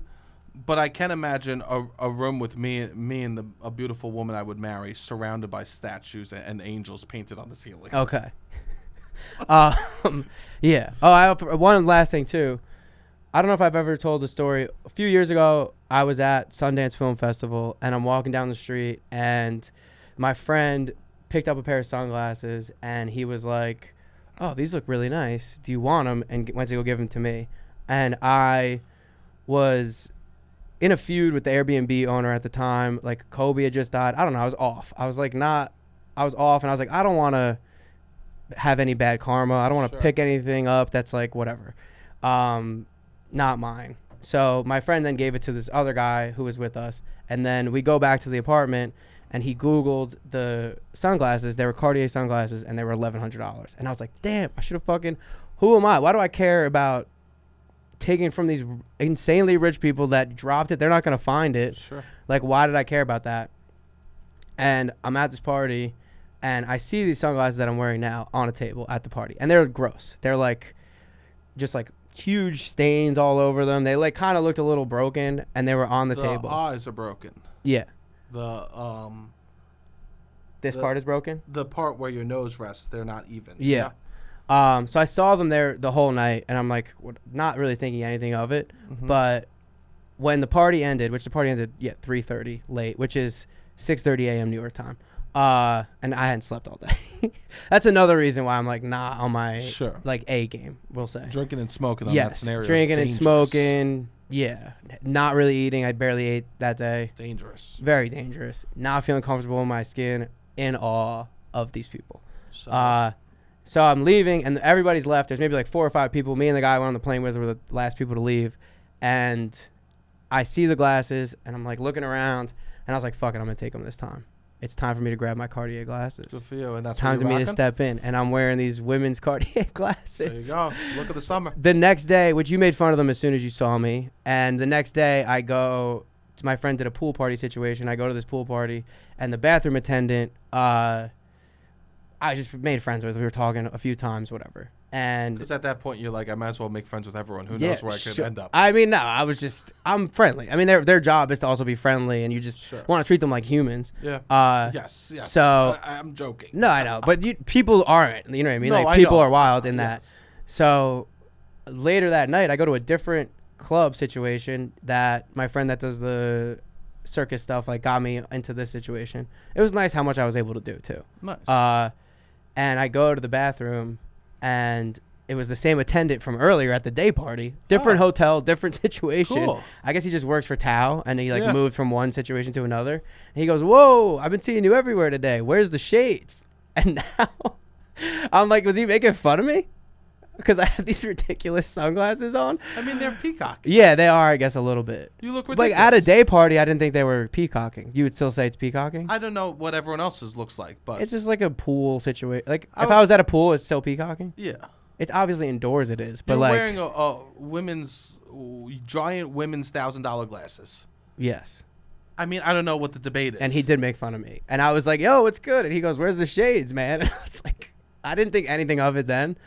but I can imagine a room with me and a beautiful woman I would marry, surrounded by statues and angels painted on the ceiling. Okay. Yeah. Oh, I have one last thing too. I don't know if I've ever told the story. A few years ago, I was at Sundance Film Festival, and I'm walking down the street, and my friend picked up a pair of sunglasses, and he was like, oh, these look really nice. Do you want them? And went to go give them to me. And I was in a feud with the Airbnb owner at the time. Like, Kobe had just died. I don't know. I was off. I was off, and I was like, I don't want to have any bad karma. I don't want to pick anything up that's like whatever. Not mine. So my friend then gave it to this other guy who was with us. And then we go back to the apartment, and he Googled the sunglasses. They were Cartier sunglasses, and they were $1,100. And I was like, damn, I should have fucking, who am I? Why do I care about taking from these insanely rich people that dropped it? They're not going to find it. Sure. Like, why did I care about that? And I'm at this party, and I see these sunglasses that I'm wearing now on a table at the party. And they're gross. They're like, just like huge stains all over them. They like kind of looked a little broken, and they were on the table. The eyes are broken. Yeah. This part is broken? The part where your nose rests, they're not even. Yeah. So I saw them there the whole night, and I'm like, not really thinking anything of it. Mm-hmm. But when the party ended, 3:30 late, which is 6:30 a.m. New York time. And I hadn't slept all day. That's another reason why I'm like not on my like A game, we'll say. Drinking and smoking on that scenario. Drinking and smoking. Yeah. Not really eating. I barely ate that day. Dangerous. Very dangerous. Not feeling comfortable in my skin. In awe of these people. So I'm leaving, and everybody's left. There's maybe like 4 or 5 people. Me and the guy I went on the plane with were the last people to leave. And I see the glasses, and I'm like looking around, and I was like, fuck it, I'm going to take them this time. It's time for me to grab my Cartier glasses. Good for you. And that's it's time for me to step in, and I'm wearing these women's Cartier glasses. There you go. Look at the summer. The next day, which you made fun of them as soon as you saw me, and the next day I go, my friend did a pool party situation. I go to this pool party, and the bathroom attendant, I just made friends with. We were talking a few times, whatever. And because at that point you're like, I might as well make friends with everyone. Who knows where I could end up? I mean, no, I'm friendly. I mean, their job is to also be friendly, and you just want to treat them like humans. Yeah. Yes. So I'm joking. No, I know, but people aren't. You know what I mean? No, like people are wild in that. So later that night, I go to a different club situation that my friend that does the circus stuff like got me into this situation. It was nice how much I was able to do too. Nice. And I go to the bathroom, and it was the same attendant from earlier at the day party. Different hotel, different situation. Cool. I guess he just works for Tao, and he moved from one situation to another. And he goes, "Whoa, I've been seeing you everywhere today. Where's the shades?" And now I'm like, was he making fun of me? Because I have these ridiculous sunglasses on. I mean, they're peacock. Yeah, they are, I guess, a little bit. You look ridiculous. Like, at a day party, I didn't think they were peacocking. You would still say it's peacocking? I don't know what everyone else's looks like, but It's just like a pool situation. Like, if I was at a pool, it's still peacocking? yeah. It's obviously indoors it is, but You're like... wearing a giant women's $1,000 glasses. Yes. I mean, I don't know what the debate is. And he did make fun of me. And I was like, yo, it's good. And he goes, where's the shades, man? And I was like, I didn't think anything of it then.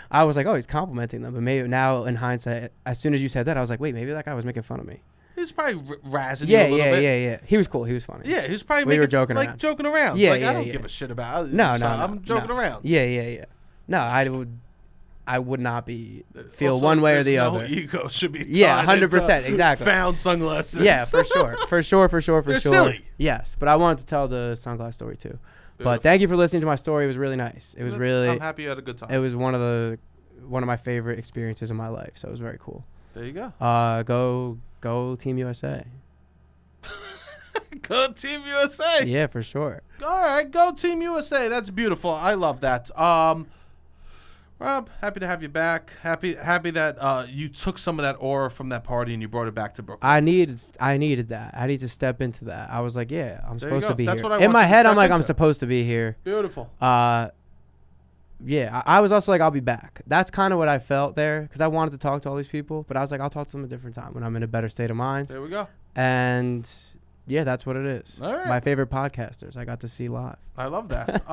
I was like, oh, he's complimenting them. But maybe now in hindsight, as soon as you said that, I was like, wait, maybe that guy was making fun of me. He's probably razzing you a little bit. Yeah. He was cool. He was funny. Yeah, he's probably We were joking around. joking around. Yeah, Like, yeah, I don't yeah. give a shit about it. No, I'm joking around. Yeah. No, I would not feel also, one way or the other. Ego should be. Yeah, 100%, exactly. Found sunglasses. Yeah, for sure. They're silly. Yes, but I wanted to tell the sunglass story too. Beautiful. But thank you for listening to my story. It was really nice. It was I'm happy you had a good time. It was one of my favorite experiences in my life. So it was very cool. There you go. Go Team USA. Go Team USA. Yeah, for sure. All right, go Team USA. That's beautiful. I love that. Rob, happy to have you back. Happy that you took some of that aura from that party and you brought it back to Brooklyn. I needed that. I need to step into that. I was like, yeah, I'm supposed to be That's here. What I in my head, I'm like, into. I'm supposed to be here. Beautiful. Yeah, I was also like, I'll be back. That's kind of what I felt there because I wanted to talk to all these people, but I was like, I'll talk to them a different time when I'm in a better state of mind. There we go. And yeah, that's what it is. All right. My favorite podcasters I got to see live. I love that.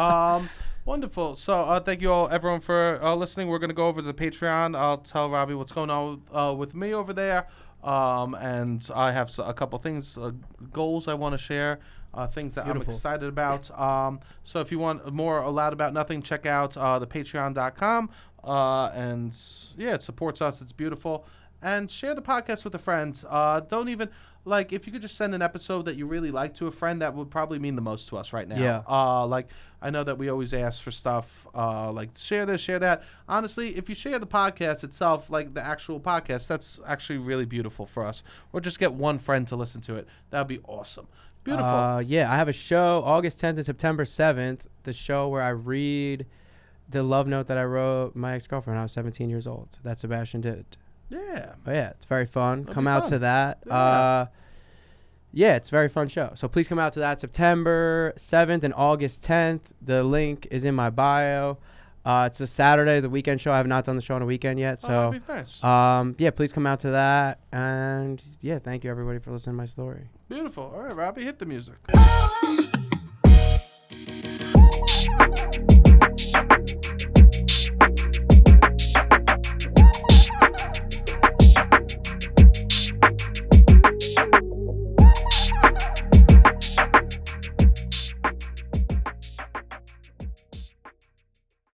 Wonderful. So thank you all, everyone, for listening. We're going to go over to the Patreon. I'll tell Robbie what's going on with me over there. And I have a couple things, goals I want to share, things that Beautiful. I'm excited about. So if you want more Loud About Nothing, check out the patreon.com. And yeah, it supports us. It's beautiful. And share the podcast with a friend. Don't even... Like, if you could just send an episode that you really like to a friend, that would probably mean the most to us right now. Yeah. Like, I know that we always ask for stuff, like, share this, share that. Honestly, if you share the podcast itself, like the actual podcast, that's actually really beautiful for us. Or just get one friend to listen to it. That would be awesome. Beautiful. Yeah, I have a show August 10th and September 7th, the show where I read the love note that I wrote my ex-girlfriend when I was 17 years old. That Sebastian did. Yeah. But yeah, it's very fun. That'll Come be out fun. to that. Yeah. It's a very fun show. So please come out to that September 7th and August 10th. The link is in my bio. It's a Saturday, the weekend show. I have not done the show on a weekend yet. So that'd be nice. yeah, please come out to that. And yeah, thank you everybody for listening to my story. Beautiful. All right, Robbie, hit the music.